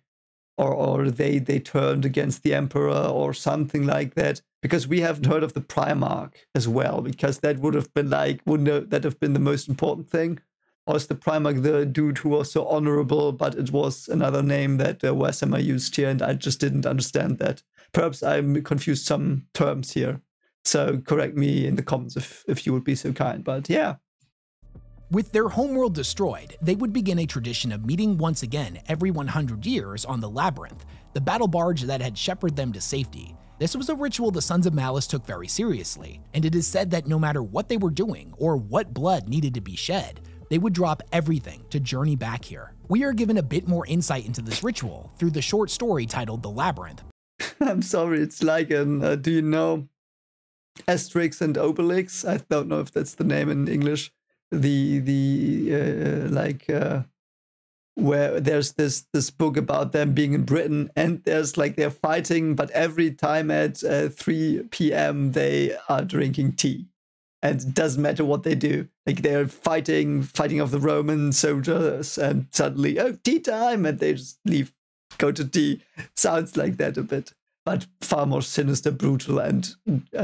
or they turned against the Emperor or something like that. Because we haven't heard of the Primarch as well, because that would have been like, wouldn't that have been the most important thing? Or is the Primarch the dude who was so honorable, but it was another name that Weshammer used here, and I just didn't understand that. Perhaps I'm confused some terms here. So correct me in the comments if you would be so kind, but yeah. With their homeworld destroyed, they would begin a tradition of meeting once again every 100 years on the Labyrinth, the battle barge that had shepherded them to safety. This was a ritual the Sons of Malice took very seriously, and it is said that no matter what they were doing or what blood needed to be shed, they would drop everything to journey back here. We are given a bit more insight into this ritual through the short story titled The Labyrinth. I'm sorry, it's like do you know Asterix and Obelix? I don't know if that's the name in English. Where there's this book about them being in Britain, and there's like they're fighting, but every time at 3 p.m. they are drinking tea. And it doesn't matter what they do. Like they're fighting of the Roman soldiers, and suddenly, oh, tea time, and they just leave, go to tea. Sounds like that a bit, but far more sinister, brutal, and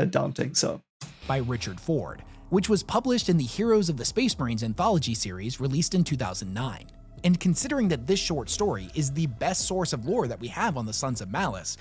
daunting. So, by Richard Ford, which was published in the Heroes of the Space Marines anthology series released in 2009. And considering that this short story is the best source of lore that we have on the Sons of Malice,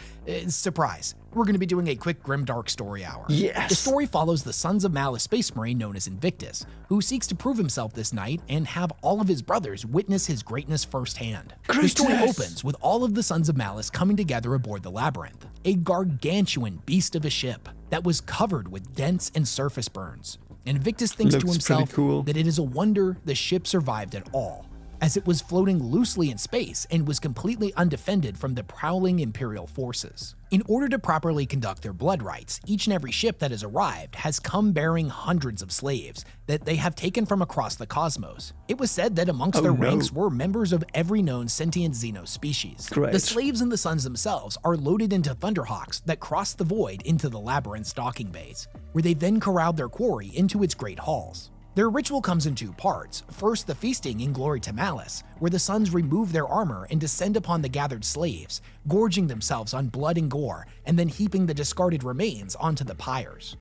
surprise, we're going to be doing a quick grimdark story hour. Yes! The story follows the Sons of Malice Space Marine known as Invictus, who seeks to prove himself this night and have all of his brothers witness his greatness firsthand. The story opens with all of the Sons of Malice coming together aboard the Labyrinth, a gargantuan beast of a ship that was covered with dents and surface burns. And Invictus thinks to himself that it is a wonder the ship survived at all, as it was floating loosely in space and was completely undefended from the prowling Imperial forces. In order to properly conduct their blood rites, each and every ship that has arrived has come bearing hundreds of slaves that they have taken from across the cosmos. It was said that amongst their ranks were members of every known sentient Xeno species. Great. The slaves and the Sons themselves are loaded into Thunderhawks that cross the void into the Labyrinth's docking bays, where they then corral their quarry into its great halls. Their ritual comes in two parts. First, the feasting in Glory to Malice, where the Sons remove their armor and descend upon the gathered slaves, gorging themselves on blood and gore, and then heaping the discarded remains onto the pyres.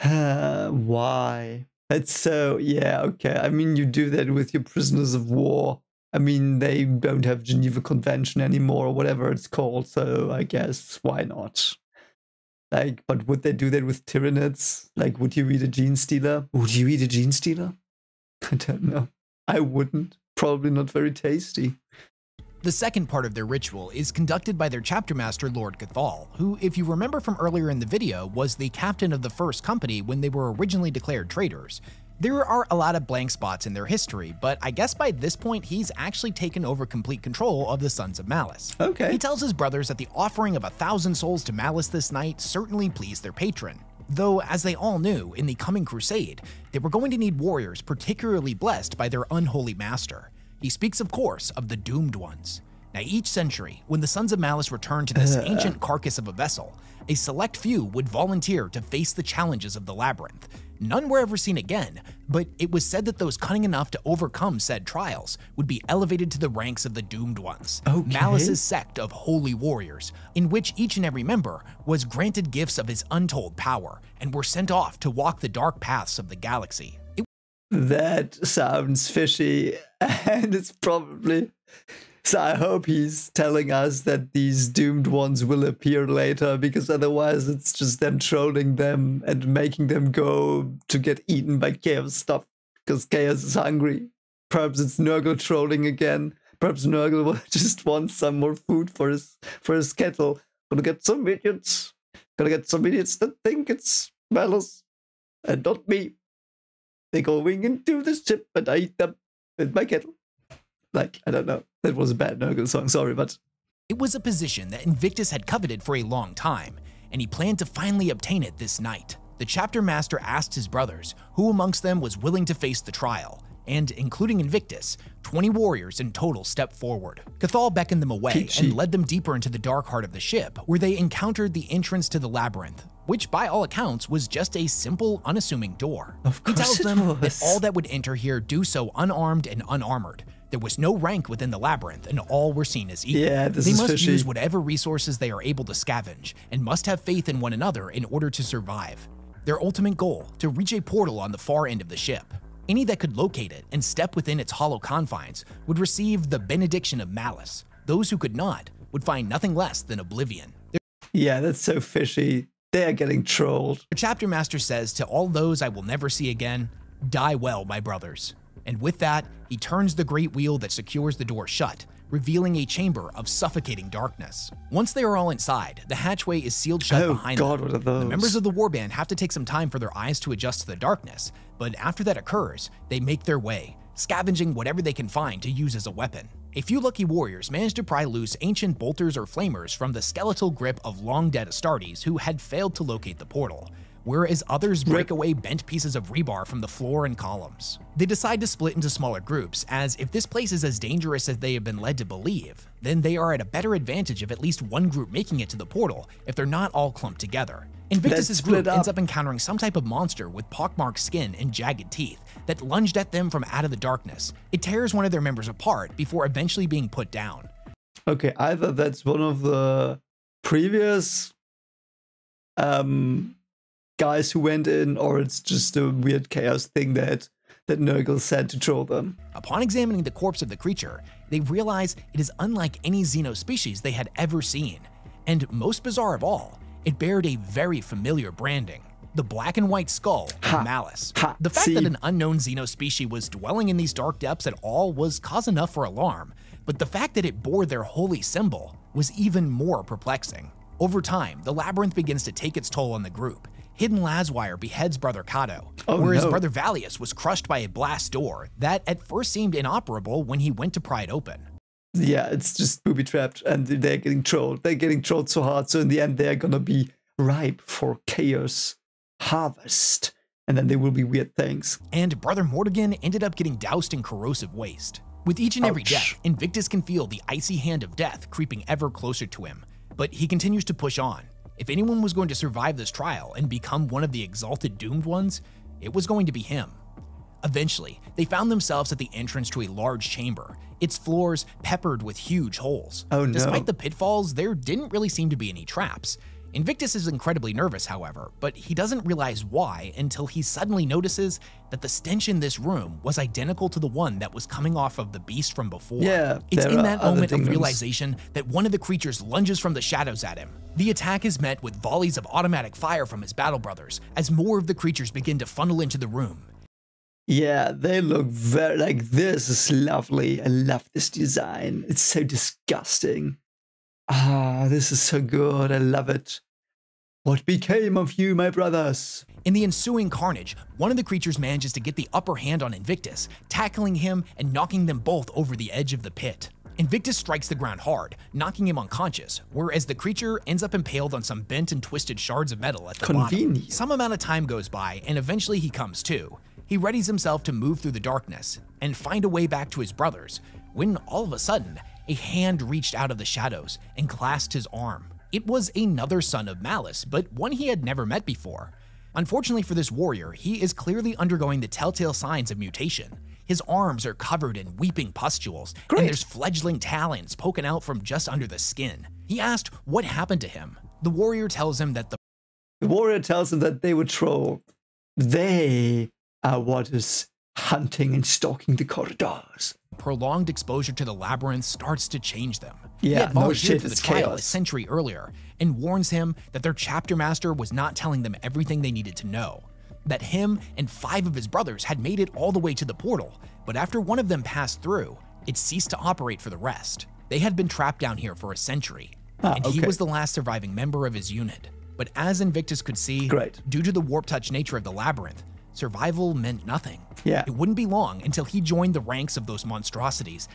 Why? That's so, yeah, okay. I mean, you do that with your prisoners of war. I mean, they don't have Geneva Convention anymore, or whatever it's called, so I guess, why not? Like, but would they do that with Tyranids? Like, would you eat a gene stealer? Would you eat a gene stealer? I don't know. I wouldn't. Probably not very tasty. The second part of their ritual is conducted by their chapter master, Lord Cathal, who, if you remember from earlier in the video, was the captain of the first company when they were originally declared traitors. There are a lot of blank spots in their history, but I guess by this point he's actually taken over complete control of the Sons of Malice. Okay. He tells his brothers that the offering of 1,000 souls to Malice this night certainly pleased their patron. Though, as they all knew, in the coming crusade, they were going to need warriors particularly blessed by their unholy master. He speaks, of course, of the Doomed Ones. Now, each century, when the Sons of Malice returned to this ancient carcass of a vessel, a select few would volunteer to face the challenges of the labyrinth. None were ever seen again, but it was said that those cunning enough to overcome said trials would be elevated to the ranks of the Doomed Ones, Malice's sect of holy warriors, in which each and every member was granted gifts of his untold power and were sent off to walk the dark paths of the galaxy. That sounds fishy, and it's probably... So I hope he's telling us that these Doomed Ones will appear later, because otherwise it's just them trolling them and making them go to get eaten by Chaos stuff, because Chaos is hungry. Perhaps it's Nurgle trolling again. Perhaps Nurgle will just want some more food for his kettle. Gonna get some idiots. Gonna get some idiots that think it's Malice and not me. They're going into the ship and I eat them with my kettle. Like, I don't know. That was a bad Nurgle song, sorry, but... It was a position that Invictus had coveted for a long time, and he planned to finally obtain it this night. The chapter master asked his brothers who amongst them was willing to face the trial, and including Invictus, 20 warriors in total stepped forward. Cathal beckoned them away and led them deeper into the dark heart of the ship, where they encountered the entrance to the labyrinth, which by all accounts was just a simple, unassuming door. Of course he tells them that all that would enter here do so unarmed and unarmored. There was no rank within the labyrinth, and all were seen as equal. Yeah, they must use whatever resources they are able to scavenge, and must have faith in one another in order to survive. Their ultimate goal, to reach a portal on the far end of the ship. Any that could locate it and step within its hollow confines would receive the benediction of Malice. Those who could not would find nothing less than oblivion. Yeah, that's so fishy. They are getting trolled. The chapter master says to all those I will never see again, "Die well, my brothers." And with that, he turns the great wheel that secures the door shut, revealing a chamber of suffocating darkness. Once they are all inside, the hatchway is sealed shut behind them. What are those? The members of the warband have to take some time for their eyes to adjust to the darkness, but after that occurs, they make their way, scavenging whatever they can find to use as a weapon. A few lucky warriors managed to pry loose ancient bolters or flamers from the skeletal grip of long-dead Astartes who had failed to locate the portal, whereas others break away bent pieces of rebar from the floor and columns. They decide to split into smaller groups, as if this place is as dangerous as they have been led to believe, then they are at a better advantage of at least one group making it to the portal if they're not all clumped together. Invictus's group ends up encountering some type of monster with pockmarked skin and jagged teeth that lunged at them from out of the darkness. It tears one of their members apart before eventually being put down. Okay, either that's one of the previous guys who went in, or it's just a weird chaos thing that Nurgle said to troll them. Upon examining the corpse of the creature, they realize it is unlike any xenospecies they had ever seen. And most bizarre of all, it bared a very familiar branding, the black and white skull of Malice. The fact that an unknown xenospecies was dwelling in these dark depths at all was cause enough for alarm, but the fact that it bore their holy symbol was even more perplexing. Over time, the labyrinth begins to take its toll on the group. Hidden Laswire beheads Brother Cato, whereas Brother Valius was crushed by a blast door that at first seemed inoperable when he went to pry it open. Yeah, it's just booby-trapped, and they're getting trolled. They're getting trolled so hard, so in the end they're gonna be ripe for chaos harvest, and then there will be weird things. And Brother Mortigan ended up getting doused in corrosive waste. With each and every death, Invictus can feel the icy hand of death creeping ever closer to him, but he continues to push on. If anyone was going to survive this trial and become one of the exalted Doomed Ones, it was going to be him. Eventually, they found themselves at the entrance to a large chamber, its floors peppered with huge holes. Despite the pitfalls, there didn't really seem to be any traps. Invictus is incredibly nervous, however, but he doesn't realize why until he suddenly notices that the stench in this room was identical to the one that was coming off of the beast from before. Yeah, it's in that moment of realization that one of the creatures lunges from the shadows at him. The attack is met with volleys of automatic fire from his battle brothers as more of the creatures begin to funnel into the room. Yeah, they look very like, this is lovely. I love this design. It's so disgusting. This is so good. I love it. What became of you, my brothers? In the ensuing carnage, one of the creatures manages to get the upper hand on Invictus, tackling him and knocking them both over the edge of the pit. Invictus strikes the ground hard, knocking him unconscious, whereas the creature ends up impaled on some bent and twisted shards of metal at the bottom. Some amount of time goes by, and eventually he comes to. He readies himself to move through the darkness and find a way back to his brothers, when all of a sudden, a hand reached out of the shadows and clasped his arm. It was another son of Malice, but one he had never met before. Unfortunately for this warrior, he is clearly undergoing the telltale signs of mutation. His arms are covered in weeping pustules, and there's fledgling talons poking out from just under the skin. He asked what happened to him. The warrior tells him that they were trolls. They are what is hunting and stalking the corridors. Prolonged exposure to the labyrinth starts to change them. Yeah, he had volunteered for the it's trial chaos. a century earlier and warns him that their chapter master was not telling them everything they needed to know. That him and 5 of his brothers had made it all the way to the portal, but after one of them passed through, it ceased to operate for the rest. They had been trapped down here for a century, and he was the last surviving member of his unit. But as Invictus could see, due to the warp-touch nature of the labyrinth, survival meant nothing. Yeah. It wouldn't be long until he joined the ranks of those monstrosities.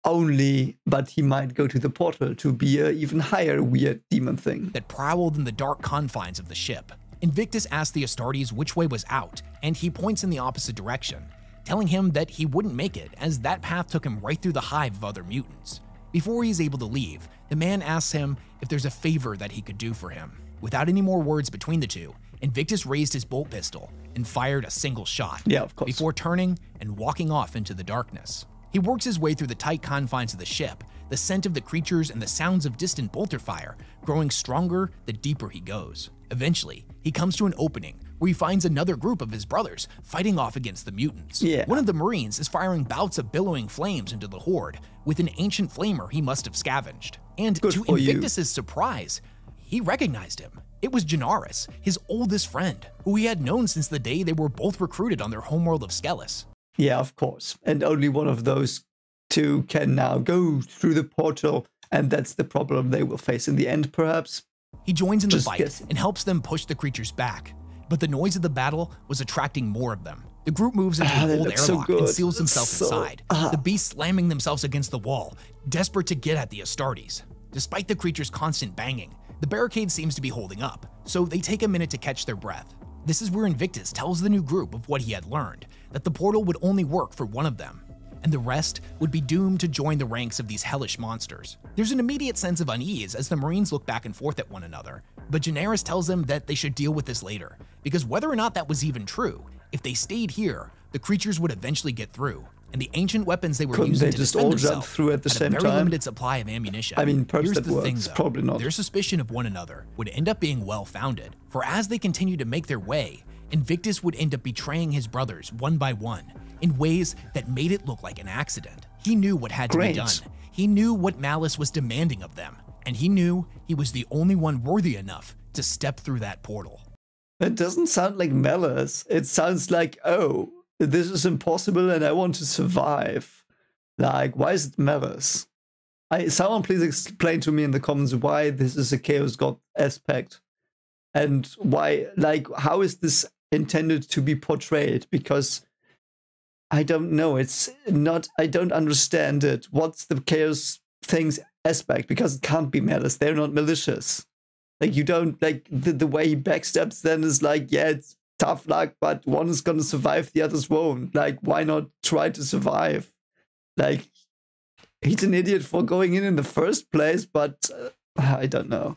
But he might go to the portal to be an even higher weird demon thing that prowled in the dark confines of the ship. Invictus asked the Astartes which way was out, and he points in the opposite direction, telling him that he wouldn't make it as that path took him right through the hive of other mutants. Before he's able to leave, the man asks him if there's a favor that he could do for him. Without any more words between the two, Invictus raised his bolt pistol and fired a single shot, before turning and walking off into the darkness. He works his way through the tight confines of the ship, the scent of the creatures and the sounds of distant bolter fire growing stronger the deeper he goes. Eventually, he comes to an opening where he finds another group of his brothers fighting off against the mutants. One of the Marines is firing bouts of billowing flames into the horde with an ancient flamer he must have scavenged. And to Invictus's surprise, he recognized him. It was Janaris, his oldest friend, who he had known since the day they were both recruited on their homeworld of Skelis. Yeah, of course. And only one of those two can now go through the portal, and that's the problem they will face in the end, perhaps. He joins in the fight and helps them push the creatures back, but the noise of the battle was attracting more of them. The group moves into an old airlock and seals themselves inside, the beasts slamming themselves against the wall, desperate to get at the Astartes. Despite the creature's constant banging, the barricade seems to be holding up, so they take a minute to catch their breath. This is where Invictus tells the new group of what he had learned, that the portal would only work for one of them, and the rest would be doomed to join the ranks of these hellish monsters. There's an immediate sense of unease as the Marines look back and forth at one another, but Janaris tells them that they should deal with this later, because whether or not that was even true, if they stayed here, the creatures would eventually get through, and the ancient weapons they were using to defend themselves through at the same had a very limited supply of ammunition. I mean, perhaps Here's that the works, thing, though. Probably not. Their suspicion of one another would end up being well-founded, for as they continue to make their way, Invictus would end up betraying his brothers one by one in ways that made it look like an accident. He knew what had to be done. He knew what Malice was demanding of them, and he knew he was the only one worthy enough to step through that portal. It doesn't sound like Malice. It sounds like, oh, this is impossible and I want to survive. Like, why is it Malice? Someone please explain to me in the comments why this is a Chaos God aspect. And why, like, how is this intended to be portrayed? Because I don't know. It's not, I don't understand it. What's the Chaos things aspect? Because it can't be Malice. They're not malicious. Like, you don't, like, the way he backstabs then is like, yeah, it's tough luck, but one is gonna survive, the others won't. Like, why not try to survive? Like, he's an idiot for going in the first place, but I don't know.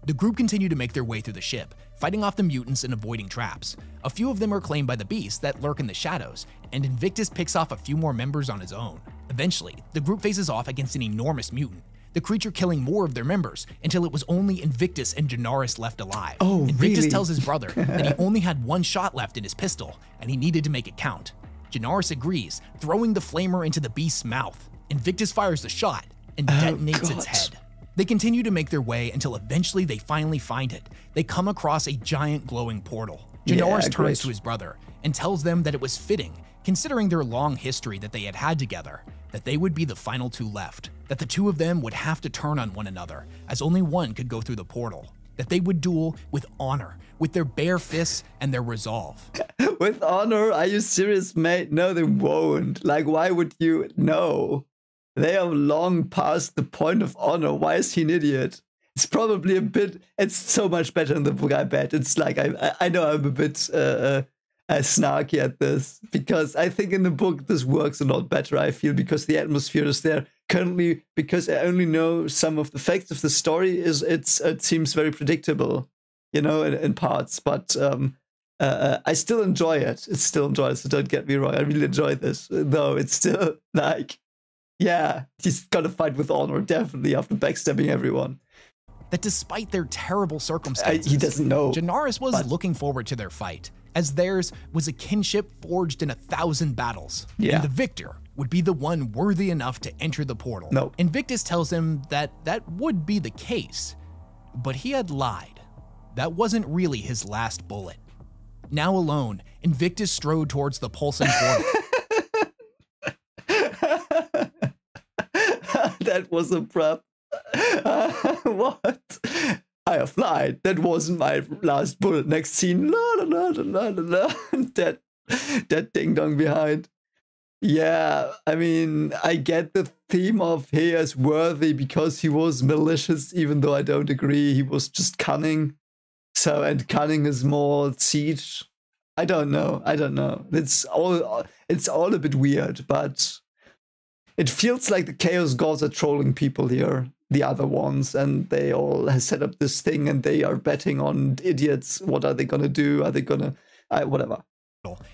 The group continue to make their way through the ship, fighting off the mutants and avoiding traps. A few of them are claimed by the beasts that lurk in the shadows, and Invictus picks off a few more members on his own. Eventually, the group faces off against an enormous mutant, the creature killing more of their members until it was only Invictus and Janaris left alive. Oh, Invictus really? tells his brother that he only had one shot left in his pistol, and he needed to make it count. Janaris agrees, throwing the flamer into the beast's mouth. Invictus fires the shot and detonates its head. They continue to make their way until eventually they finally find it. They come across a giant glowing portal. Janaris turns to his brother and tells them that it was fitting, considering their long history that they had had together, that they would be the final two left, that the two of them would have to turn on one another, as only one could go through the portal, that they would duel with honor, with their bare fists and their resolve. With honor? Are you serious, mate? No, they won't. Like, why would you? No. They are long past the point of honor. Why is he an idiot? It's probably a bit. It's so much better in the book, I bet. It's like I know I'm a bit snarky at this, because I think in the book this works a lot better, I feel, because the atmosphere is there. Currently, because I only know some of the facts of the story, it seems very predictable, you know, in parts. But I still enjoy it. It's still enjoyable, so don't get me wrong. I really enjoy this, though it's still like, yeah, he's got to fight with honor, definitely, after backstabbing everyone. That despite their terrible circumstances, he doesn't know. Janaris was looking forward to their fight, as theirs was a kinship forged in 1,000 battles. Yeah. And the victor would be the one worthy enough to enter the portal. No. Invictus tells him that that would be the case, but he had lied. That wasn't really his last bullet. Now alone, Invictus strode towards the pulsing portal. That was a prep. What? I have lied. That wasn't my last bullet. Next scene. La la la la la la. That ding dong behind. Yeah, I mean, I get the theme of he is worthy because he was malicious, even though I don't agree. He was just cunning. So, and cunning is more siege. I don't know. It's all a bit weird, but it feels like the Chaos Gods are trolling people here, the other ones, and they all have set up this thing and they are betting on idiots. What are they gonna do? Are they gonna whatever?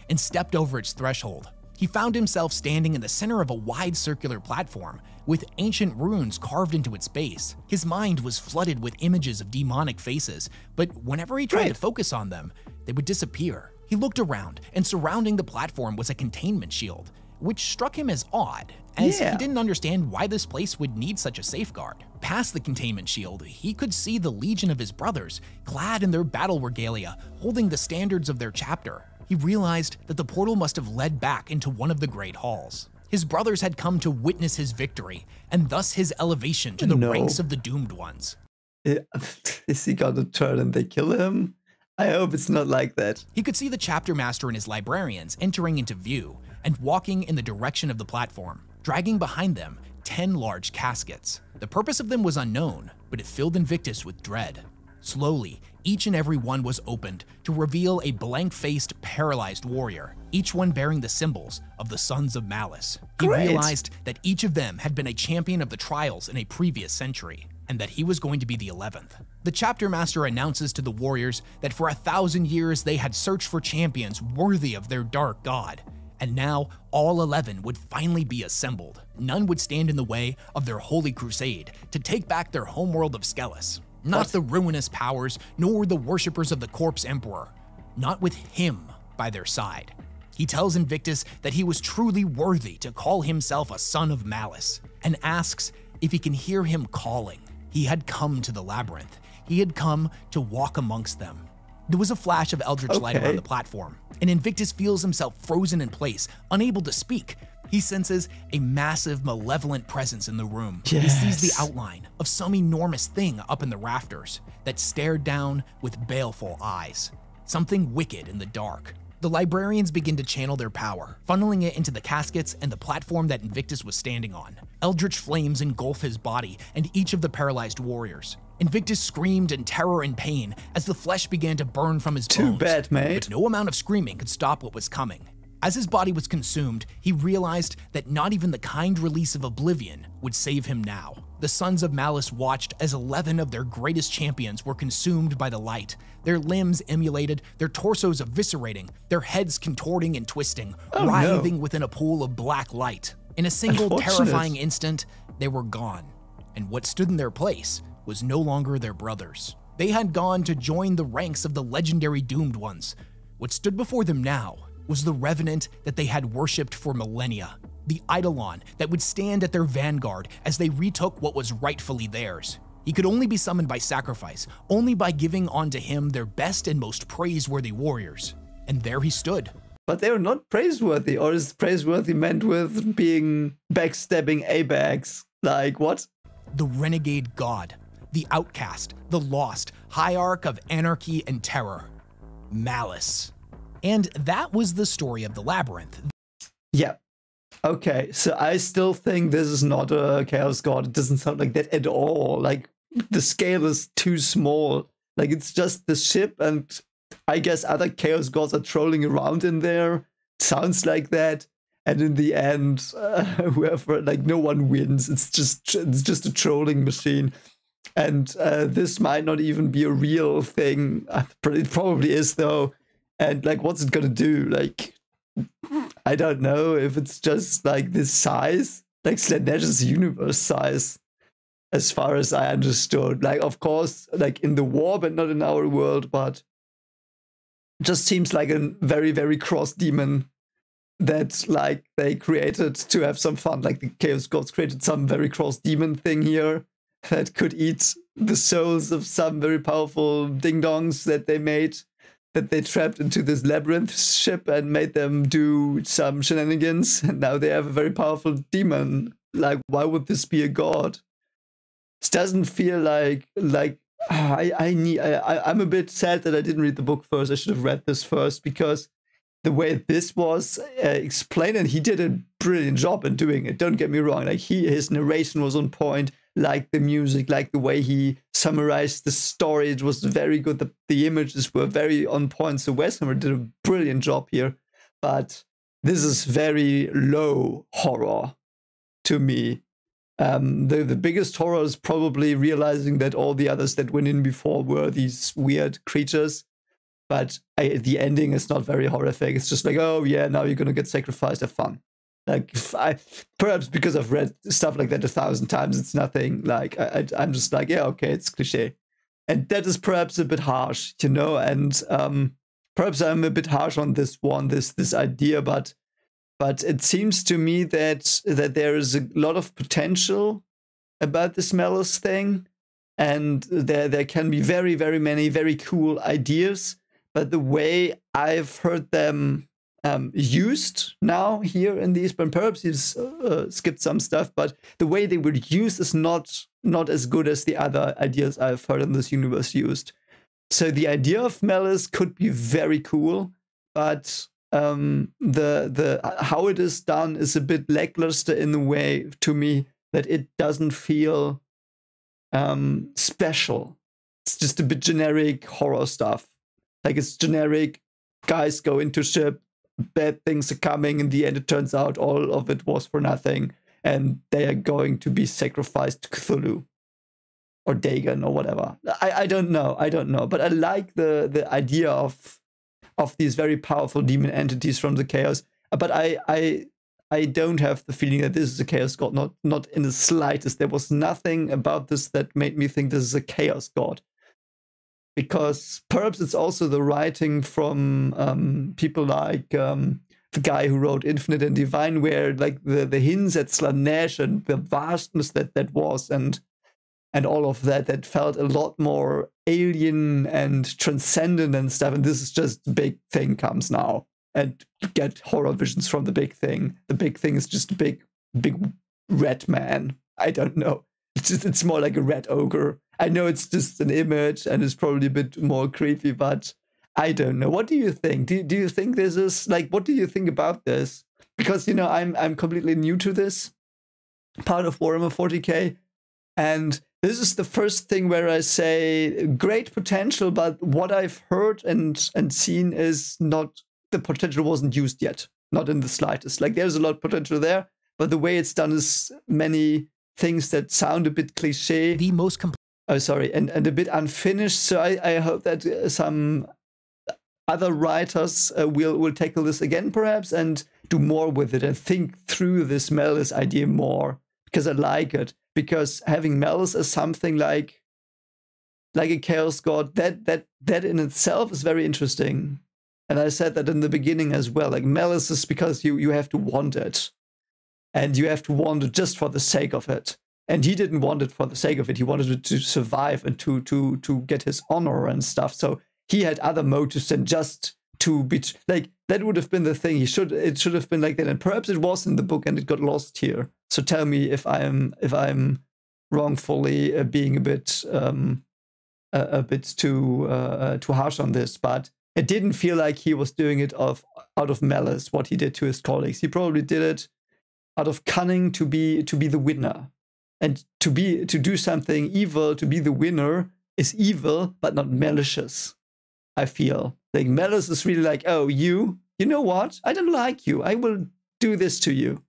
And stepped over its threshold. He found himself standing in the center of a wide circular platform with ancient runes carved into its base. His mind was flooded with images of demonic faces, but whenever he tried to focus on them, they would disappear. He looked around, and surrounding the platform was a containment shield, which struck him as odd, as he didn't understand why this place would need such a safeguard. Past the containment shield, he could see the legion of his brothers, clad in their battle regalia, holding the standards of their chapter. He realized that the portal must have led back into one of the great halls. His brothers had come to witness his victory, and thus his elevation to the ranks of the doomed ones. Is he gonna turn and they kill him? I hope it's not like that. He could see the chapter master and his librarians entering into view and walking in the direction of the platform, dragging behind them 10 large caskets. The purpose of them was unknown, but it filled Invictus with dread. Slowly, each and every one was opened to reveal a blank-faced, paralyzed warrior, each one bearing the symbols of the Sons of Malice. He realized that each of them had been a champion of the trials in a previous century, and that he was going to be the 11th. The chapter master announces to the warriors that for 1,000 years they had searched for champions worthy of their dark god, and now all 11 would finally be assembled. None would stand in the way of their holy crusade to take back their homeworld of Skelos. Not the ruinous powers, nor the worshippers of the Corpse Emperor. Not with him by their side. He tells Invictus that he was truly worthy to call himself a son of Malice, and asks if he can hear him calling. He had come to the labyrinth. He had come to walk amongst them. There was a flash of eldritch light around the platform, and Invictus feels himself frozen in place, unable to speak. He senses a massive, malevolent presence in the room. He sees the outline of some enormous thing up in the rafters that stared down with baleful eyes. Something wicked in the dark. The librarians begin to channel their power, funneling it into the caskets and the platform that Invictus was standing on. Eldritch flames engulf his body and each of the paralyzed warriors. Invictus screamed in terror and pain as the flesh began to burn from his bones. Too bad, mate. But no amount of screaming could stop what was coming. As his body was consumed, he realized that not even the kind release of oblivion would save him now. The Sons of Malice watched as 11 of their greatest champions were consumed by the light, their limbs emulated, their torsos eviscerating, their heads contorting and twisting, writhing within a pool of black light. In a single terrifying instant, they were gone, and what stood in their place was no longer their brothers. They had gone to join the ranks of the legendary Doomed Ones. What stood before them now was the revenant that they had worshipped for millennia, the Eidolon that would stand at their vanguard as they retook what was rightfully theirs. He could only be summoned by sacrifice, only by giving unto him their best and most praiseworthy warriors. And there he stood. But they were not praiseworthy, or is praiseworthy meant with being backstabbing A-bags? Like, what? The renegade god, the outcast, the lost, hierarch of anarchy and terror, Malice. And that was the story of the labyrinth. Yeah. Okay, so I still think this is not a Chaos God. It doesn't sound like that at all. Like, the scale is too small. Like, it's just the ship, and I guess other Chaos Gods are trolling around in there. It sounds like that. And in the end, whoever, like, no one wins. It's just a trolling machine. And this might not even be a real thing. It probably is, though. And, like, what's it gonna do? Like, I don't know if it's just, like, this size. Like, Slanesh's universe size, as far as I understood. Like, of course, like, in the war, but not in our world. But it just seems like a very, very cross demon that, like, they created to have some fun. Like, the Chaos Gods created some very cross demon thing here that could eat the souls of some very powerful ding-dongs that they made, that they trapped into this labyrinth ship and made them do some shenanigans. And now they have a very powerful demon. Like, why would this be a god? This doesn't feel like I'm a bit sad that I didn't read the book first. I should have read this first, because the way this was explained, and he did a brilliant job in doing it. Don't get me wrong. Like, his narration was on point, like the music, like the way he summarized the story. It was very good. The images were very on point. So Weshammer did a brilliant job here. But this is very low horror to me. The biggest horror is probably realizing that all the others that went in before were these weird creatures. But the ending is not very horrific. It's just like, oh yeah, now you're gonna get sacrificed. Have fun. Like, perhaps because I've read stuff like that 1,000 times, it's nothing. Like, I'm just like, yeah, okay, it's cliche, and that is perhaps a bit harsh, you know. And perhaps I'm a bit harsh on this one, this idea. But it seems to me that there is a lot of potential about this Malice thing, and there can be very, very many very cool ideas. But the way I've heard them used now here in these, but perhaps he's skipped some stuff, but the way they were used is not as good as the other ideas I've heard in this universe used. So the idea of Malice could be very cool, but the how it is done is a bit lackluster in the way, to me, that it doesn't feel special. It's just a bit generic horror stuff. Like, it's generic, guys go into ship, bad things are coming, in the end it turns out all of it was for nothing, and they are going to be sacrificed to Cthulhu or Dagon or whatever. I don't know, but I like the idea of these very powerful demon entities from the chaos. But I don't have the feeling that this is a Chaos God, not in the slightest. There was nothing about this that made me think this is a Chaos God. Because perhaps it's also the writing from people like the guy who wrote Infinite and Divine, where, like, the hints at Slanesh and the vastness that was, and all of that felt a lot more alien and transcendent and stuff. And this is just the big thing comes now, and you get horror visions from the big thing. The big thing is just a big red man. I don't know. It's more like a red ogre. I know it's just an image and it's probably a bit more creepy, but I don't know. What do you think? Do you think this is, like, what do you think about this? Because, you know, I'm completely new to this part of Warhammer 40k, and this is the first thing where I say great potential, but what I've heard and seen is not, the potential wasn't used yet, not in the slightest. Like, there's a lot of potential there, but the way it's done is many things that sound a bit cliche. The most complete. Oh, sorry, and a bit unfinished. So I hope that some other writers will tackle this again, perhaps, and do more with it and think through this Malice idea more, because I like it. Because having Malice as something like a Chaos God, that in itself is very interesting. And I said that in the beginning as well. Like, Malice is because you have to want it. And you have to want it just for the sake of it. And he didn't want it for the sake of it. He wanted it to survive and to get his honor and stuff. So he had other motives than just to be, like, that would have been the thing. It should have been like that. And perhaps it was in the book and it got lost here. So tell me if I'm wrongfully being a bit too harsh on this. But it didn't feel like he was doing it out of malice, what he did to his colleagues. He probably did it cunning to be the winner. And to do something evil, to be the winner, is evil, but not malicious, I feel. Like, malice is really like, oh, you know what? I don't like you. I will do this to you.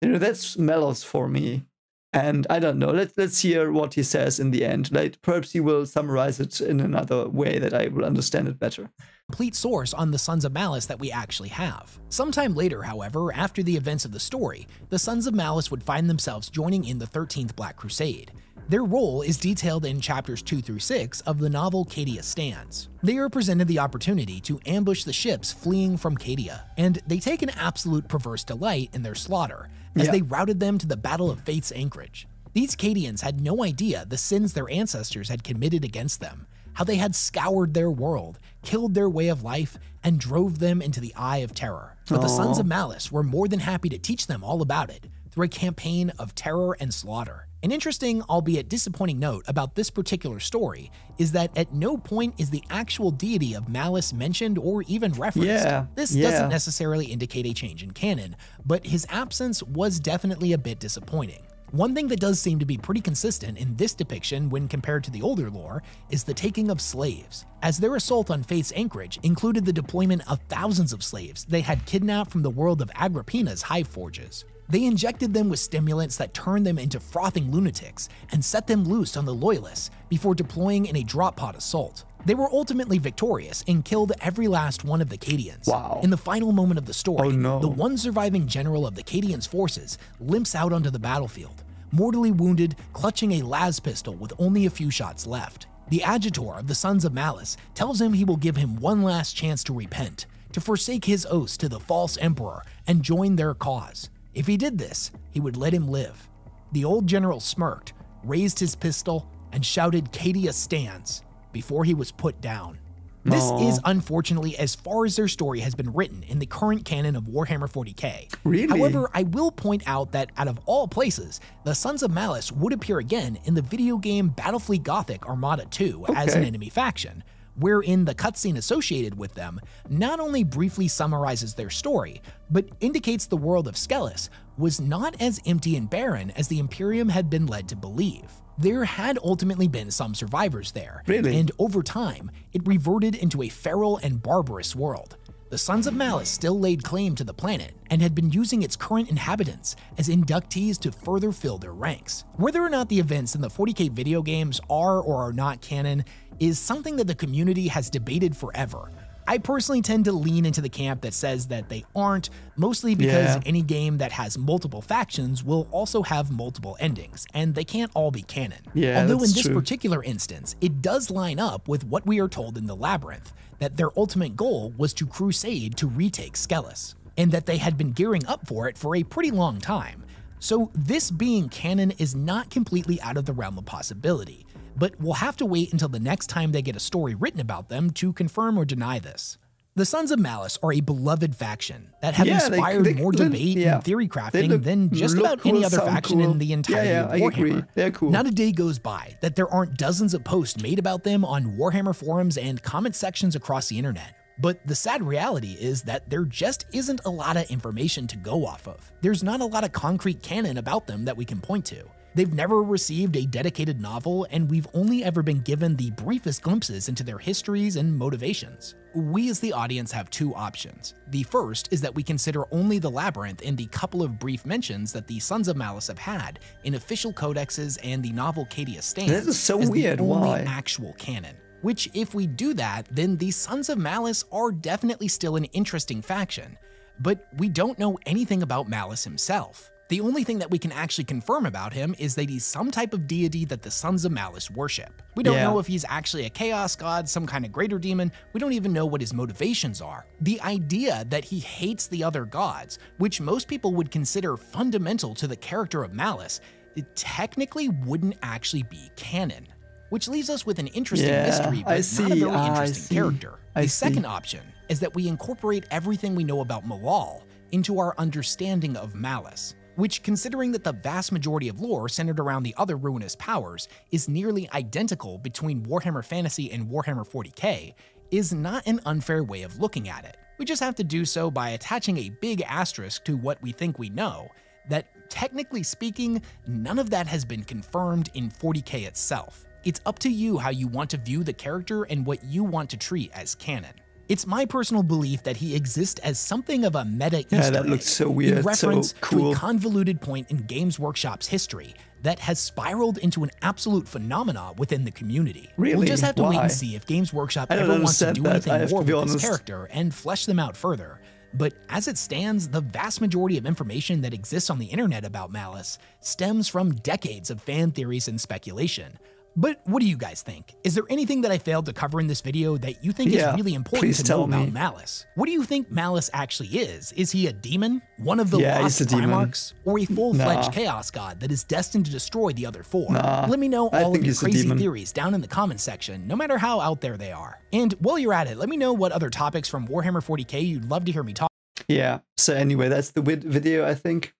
You know, that's malice for me. And I don't know. Let's hear what he says in the end. Like, perhaps he will summarize it in another way that I will understand it better. Complete source on the Sons of Malice that we actually have. Sometime later, however, after the events of the story, the Sons of Malice would find themselves joining in the 13th Black Crusade. Their role is detailed in chapters 2 through 6 of the novel Cadia Stands. They are presented the opportunity to ambush the ships fleeing from Cadia, and they take an absolute perverse delight in their slaughter, as they routed them to the Battle of Faith's Anchorage. These Cadians had no idea the sins their ancestors had committed against them, how they had scoured their world, killed their way of life, and drove them into the eye of terror. But the Sons of Malice were more than happy to teach them all about it through a campaign of terror and slaughter. An interesting, albeit disappointing note about this particular story is that at no point is the actual deity of Malice mentioned or even referenced. This doesn't necessarily indicate a change in canon, but his absence was definitely a bit disappointing. One thing that does seem to be pretty consistent in this depiction when compared to the older lore is the taking of slaves, as their assault on Faith's Anchorage included the deployment of thousands of slaves they had kidnapped from the world of Agrippina's hive forges. They injected them with stimulants that turned them into frothing lunatics and set them loose on the loyalists before deploying in a drop pod assault. They were ultimately victorious and killed every last one of the Cadians. In the final moment of the story, the one surviving general of the Cadians' forces limps out onto the battlefield, mortally wounded, clutching a las pistol with only a few shots left. The adjutor of the Sons of Malice tells him he will give him one last chance to repent, to forsake his oaths to the false emperor and join their cause. If he did this, he would let him live. The old general smirked, raised his pistol, and shouted "Cadia stands" before he was put down. This is unfortunately as far as their story has been written in the current canon of Warhammer 40k. However, I will point out that out of all places, the Sons of Malice would appear again in the video game Battlefleet Gothic Armada 2 as an enemy faction, wherein the cutscene associated with them not only briefly summarizes their story, but indicates the world of Skelos was not as empty and barren as the Imperium had been led to believe. There had ultimately been some survivors there, and over time, it reverted into a feral and barbarous world. The Sons of Malice still laid claim to the planet and had been using its current inhabitants as inductees to further fill their ranks. Whether or not the events in the 40k video games are or are not canon is something that the community has debated forever. I personally tend to lean into the camp that says that they aren't, mostly because any game that has multiple factions will also have multiple endings, and they can't all be canon. Although in this particular instance, it does line up with what we are told in the Labyrinth, that their ultimate goal was to crusade to retake Skelos, and that they had been gearing up for it for a pretty long time. So this being canon is not completely out of the realm of possibility, but we'll have to wait until the next time they get a story written about them to confirm or deny this. The Sons of Malice are a beloved faction that have inspired more debate and theory crafting than just about any other faction in the entirety of Warhammer. They're cool. Not a day goes by that there aren't dozens of posts made about them on Warhammer forums and comment sections across the internet. But the sad reality is that there just isn't a lot of information to go off of. There's not a lot of concrete canon about them that we can point to. They've never received a dedicated novel, and we've only ever been given the briefest glimpses into their histories and motivations. We as the audience have two options. The first is that we consider only the Labyrinth and the couple of brief mentions that the Sons of Malice have had in official codexes and the novel Cadia Stands This is so as weird. the only Why? actual canon. Which, if we do that, then the Sons of Malice are definitely still an interesting faction. But we don't know anything about Malice himself. The only thing that we can actually confirm about him is that he's some type of deity that the Sons of Malice worship. We don't know if he's actually a chaos god, some kind of greater demon. We don't even know what his motivations are. The idea that he hates the other gods, which most people would consider fundamental to the character of Malice, it technically wouldn't actually be canon. Which leaves us with an interesting mystery, but not a very interesting character. The second option is that we incorporate everything we know about Malal into our understanding of Malice, which, considering that the vast majority of lore centered around the other ruinous powers is nearly identical between Warhammer Fantasy and Warhammer 40k, is not an unfair way of looking at it. We just have to do so by attaching a big asterisk to what we think we know, that, technically speaking, none of that has been confirmed in 40K itself. It's up to you how you want to view the character and what you want to treat as canon. It's my personal belief that he exists as something of a meta Easter egg, that looks so weird, in reference so cool. to a convoluted point in Games Workshop's history that has spiraled into an absolute phenomena within the community. Really? We'll just have to wait Why? and see if Games Workshop I don't ever wants to understand do that. I anything have more to be with this honest. character and flesh them out further. But as it stands, the vast majority of information that exists on the internet about Malice stems from decades of fan theories and speculation. But what do you guys think? Is there anything that I failed to cover in this video that you think is really important to know about Malice? What do you think Malice actually is? Is he a demon? One of the lost Primarchs? Or a full-fledged Chaos God that is destined to destroy the other four? Let me know all of your crazy theories down in the comments section, no matter how out there they are. And while you're at it, let me know what other topics from Warhammer 40k you'd love to hear me talk. Yeah, so anyway, that's the video, I think.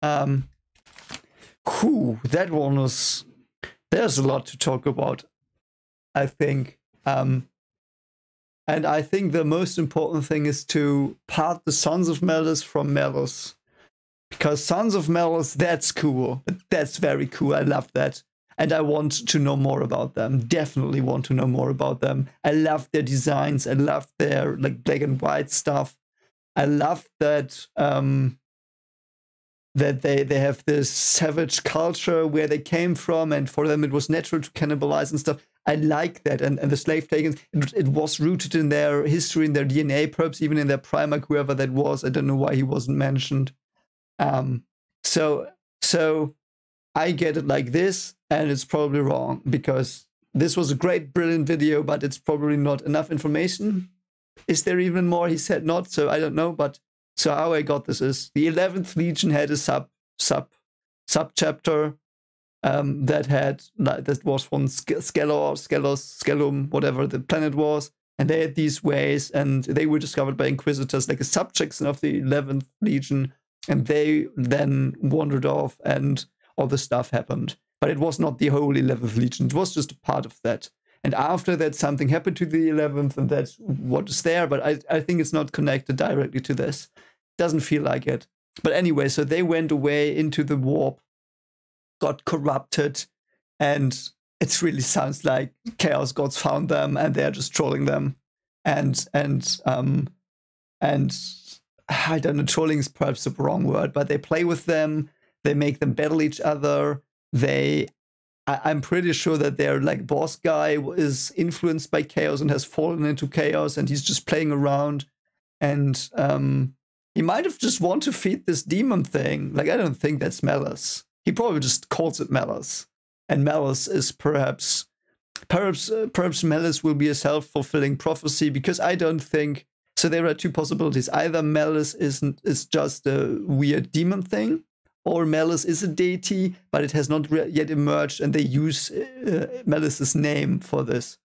That one was... There's a lot to talk about, I think. And I think the most important thing is to part the Sons of Malice from Malice. Because Sons of Malice, that's cool. That's very cool. I love that. And I want to know more about them. Definitely want to know more about them. I love their designs. I love their like black and white stuff. I love that that they have this savage culture where they came from, and for them it was natural to cannibalize and stuff. I like that, and the slave takings, it was rooted in their history, in their DNA, perhaps even in their Primarch, whoever that was. I don't know why he wasn't mentioned. So I get it like this, and it's probably wrong, because this was a great, brilliant video, but it's probably not enough information. Is there even more? He said not, so I don't know, but so how I got this is the 11th Legion had a sub chapter that was from Skellum, whatever the planet was, and they had these ways, and they were discovered by Inquisitors, like a subsection of the 11th Legion, and they then wandered off, and all the stuff happened. But it was not the whole 11th Legion; it was just a part of that. And after that, something happened to the 11th, and that's what is there. But I think it's not connected directly to this. Doesn't feel like it. But anyway, so they went away into the warp, got corrupted, and it really sounds like Chaos Gods found them, and they're just trolling them. And I don't know, trolling is perhaps the wrong word, but they play with them. They make them battle each other. I'm pretty sure that their like boss guy is influenced by Chaos and has fallen into Chaos, and he's just playing around. And he might have just want to feed this demon thing. Like, I don't think that's Malice. He probably just calls it Malice. And Malice is perhaps Malice will be a self-fulfilling prophecy, because I don't think so. There are two possibilities. Either Malice is just a weird demon thing, or Malice is a deity, but it has not yet emerged, and they use Malice's name for this.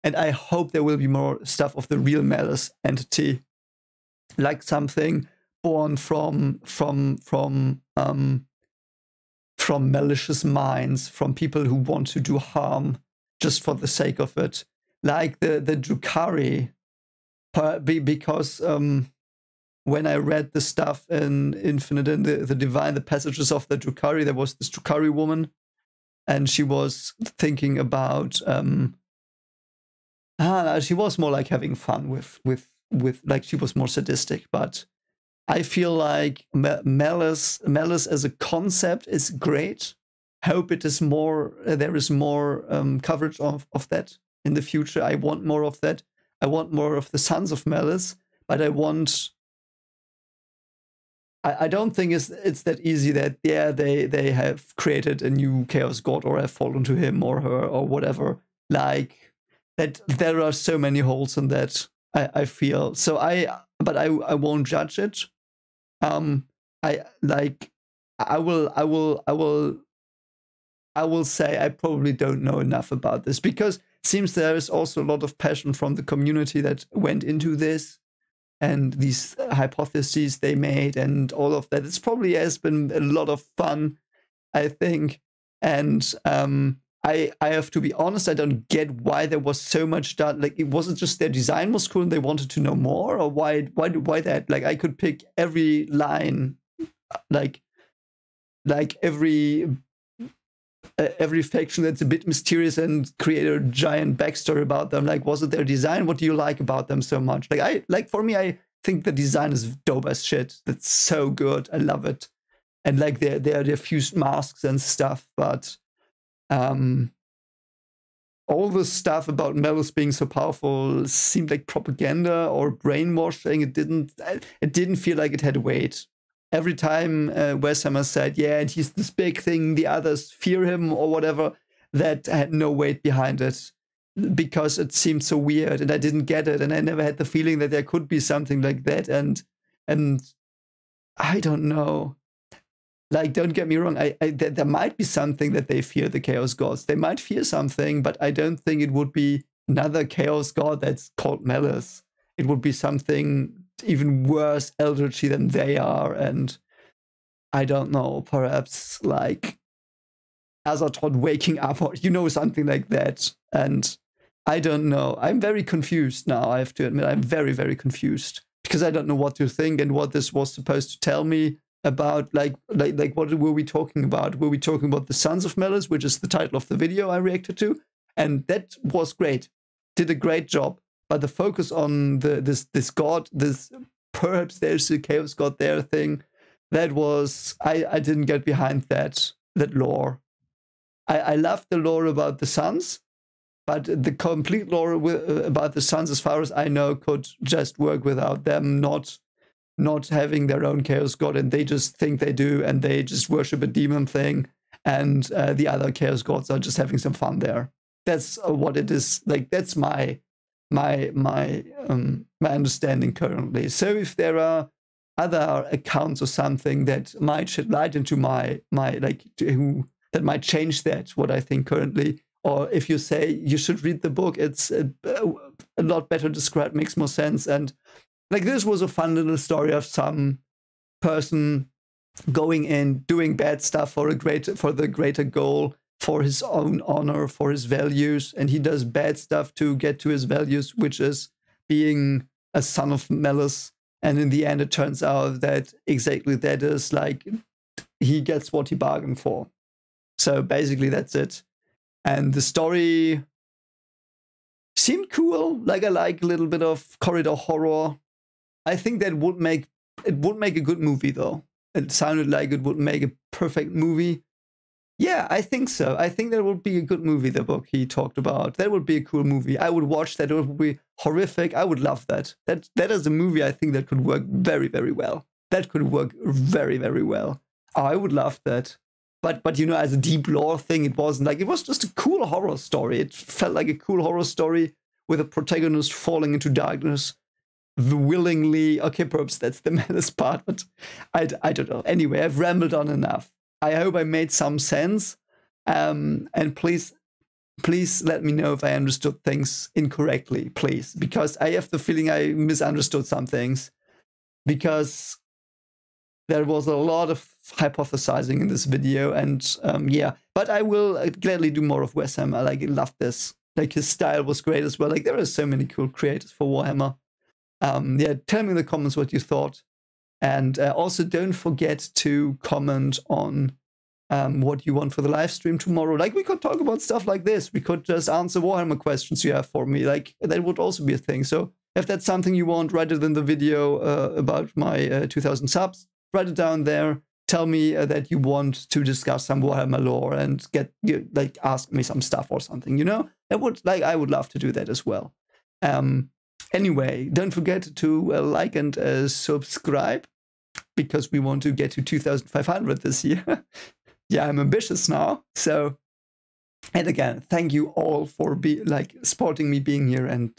And I hope there will be more stuff of the real Malice entity, like something born from malicious minds, from people who want to do harm just for the sake of it, like the Drukhari, because when I read the stuff in Infinite, in the Divine, the passages of the Drukhari, there was this Drukhari woman, and she was thinking about, she was more like having fun with like, she was more sadistic. But I feel like Malice as a concept is great. Hope it is more, there is more coverage of that in the future. I want more of that. I want more of the Sons of Malice, but I don't think it's that easy that, yeah, they have created a new Chaos God, or have fallen to him or her or whatever. Like, that there are so many holes in that, I feel. So I won't judge it. I will say I probably don't know enough about this, because it seems there is also a lot of passion from the community that went into this, and these hypotheses they made and all of that. It's probably has been a lot of fun, I think. And I have to be honest, I don't get why there was so much done. Like, it wasn't just their design was cool and they wanted to know more, or why that? Like, I could pick every line like every faction that's a bit mysterious and create a giant backstory about them. Like, was it their design? What do you like about them so much? For me, I think the design is dope as shit. That's so good. I love it. And like their fused masks and stuff, but all the stuff about Malice being so powerful seemed like propaganda or brainwashing. It didn't feel like it had weight. Every time Weshammer said, yeah, and he's this big thing, the others fear him or whatever, that had no weight behind it because it seemed so weird and I didn't get it. And I never had the feeling that there could be something like that. And I don't know. Like, don't get me wrong, there might be something that they fear, the Chaos Gods. They might fear something, but I don't think it would be another Chaos God that's called Malice. It would be something even worse, eldritchy than they are, and I don't know, perhaps like Azathoth waking up or, something like that. And I don't know. I'm very confused now, I have to admit. I'm very, very confused because I don't know what to think and what this was supposed to tell me. About like what were we talking about? Were we talking about the Sons of Malice, which is the title of the video I reacted to? And that was great. Did a great job. But the focus on this god, this perhaps there's a Chaos God there thing, that was I didn't get behind that lore. I loved the lore about the Sons, but the complete lore about the Sons, as far as I know, could just work without them not having their own Chaos God, and they just think they do, and they just worship a demon thing, and the other Chaos Gods are just having some fun there. That's what it is. Like, that's my understanding currently. So if there are other accounts or something that might shed light into that might change that, what I think currently, or if you say you should read the book, it's a lot better described, makes more sense. And like, this was a fun little story of some person going in, doing bad stuff for the greater goal, for his own honor, for his values, and he does bad stuff to get to his values, which is being a son of Malice. And in the end, it turns out that exactly that is like he gets what he bargained for. So basically, that's it. And the story seemed cool. Like, I like a little bit of corridor horror. I think that would make a good movie, though. It sounded like it would make a perfect movie. Yeah, I think so. I think that would be a good movie, the book he talked about. That would be a cool movie. I would watch that. It would be horrific. I would love that. That is a movie I think that could work very, very well. That could work very, very well. I would love that. But as a deep lore thing, it wasn't like, it was just a cool horror story. It felt like a cool horror story with a protagonist falling into darkness willingly. Okay, perhaps that's the Malice part, but I don't know. Anyway, I've rambled on enough. I hope I made some sense. And please let me know if I understood things incorrectly, please, because I have the feeling I misunderstood some things, because there was a lot of hypothesizing in this video, and yeah, but I will gladly do more of Weshammer. Like, I love this. Like, his style was great as well. Like, there are so many cool creators for Warhammer. Yeah, tell me in the comments what you thought. And also don't forget to comment on what you want for the live stream tomorrow. Like, we could talk about stuff like this. We could just answer Warhammer questions you have for me. Like, that would also be a thing. So if that's something you want, write it in the video about my 2000 subs. Write it down there. Tell me that you want to discuss some Warhammer lore and ask me some stuff or something, I would love to do that as well. Anyway, don't forget to like and subscribe, because we want to get to 2,500 this year. Yeah, I'm ambitious now. So, and again, thank you all for supporting me being here, and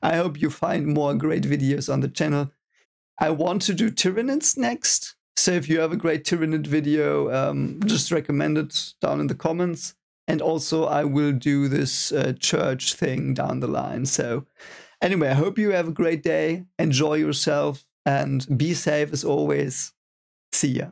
I hope you find more great videos on the channel. I want to do Tyranids next, so if you have a great Tyranid video, just recommend it down in the comments. And also, I will do this church thing down the line. So anyway, I hope you have a great day, enjoy yourself, and be safe as always. See ya.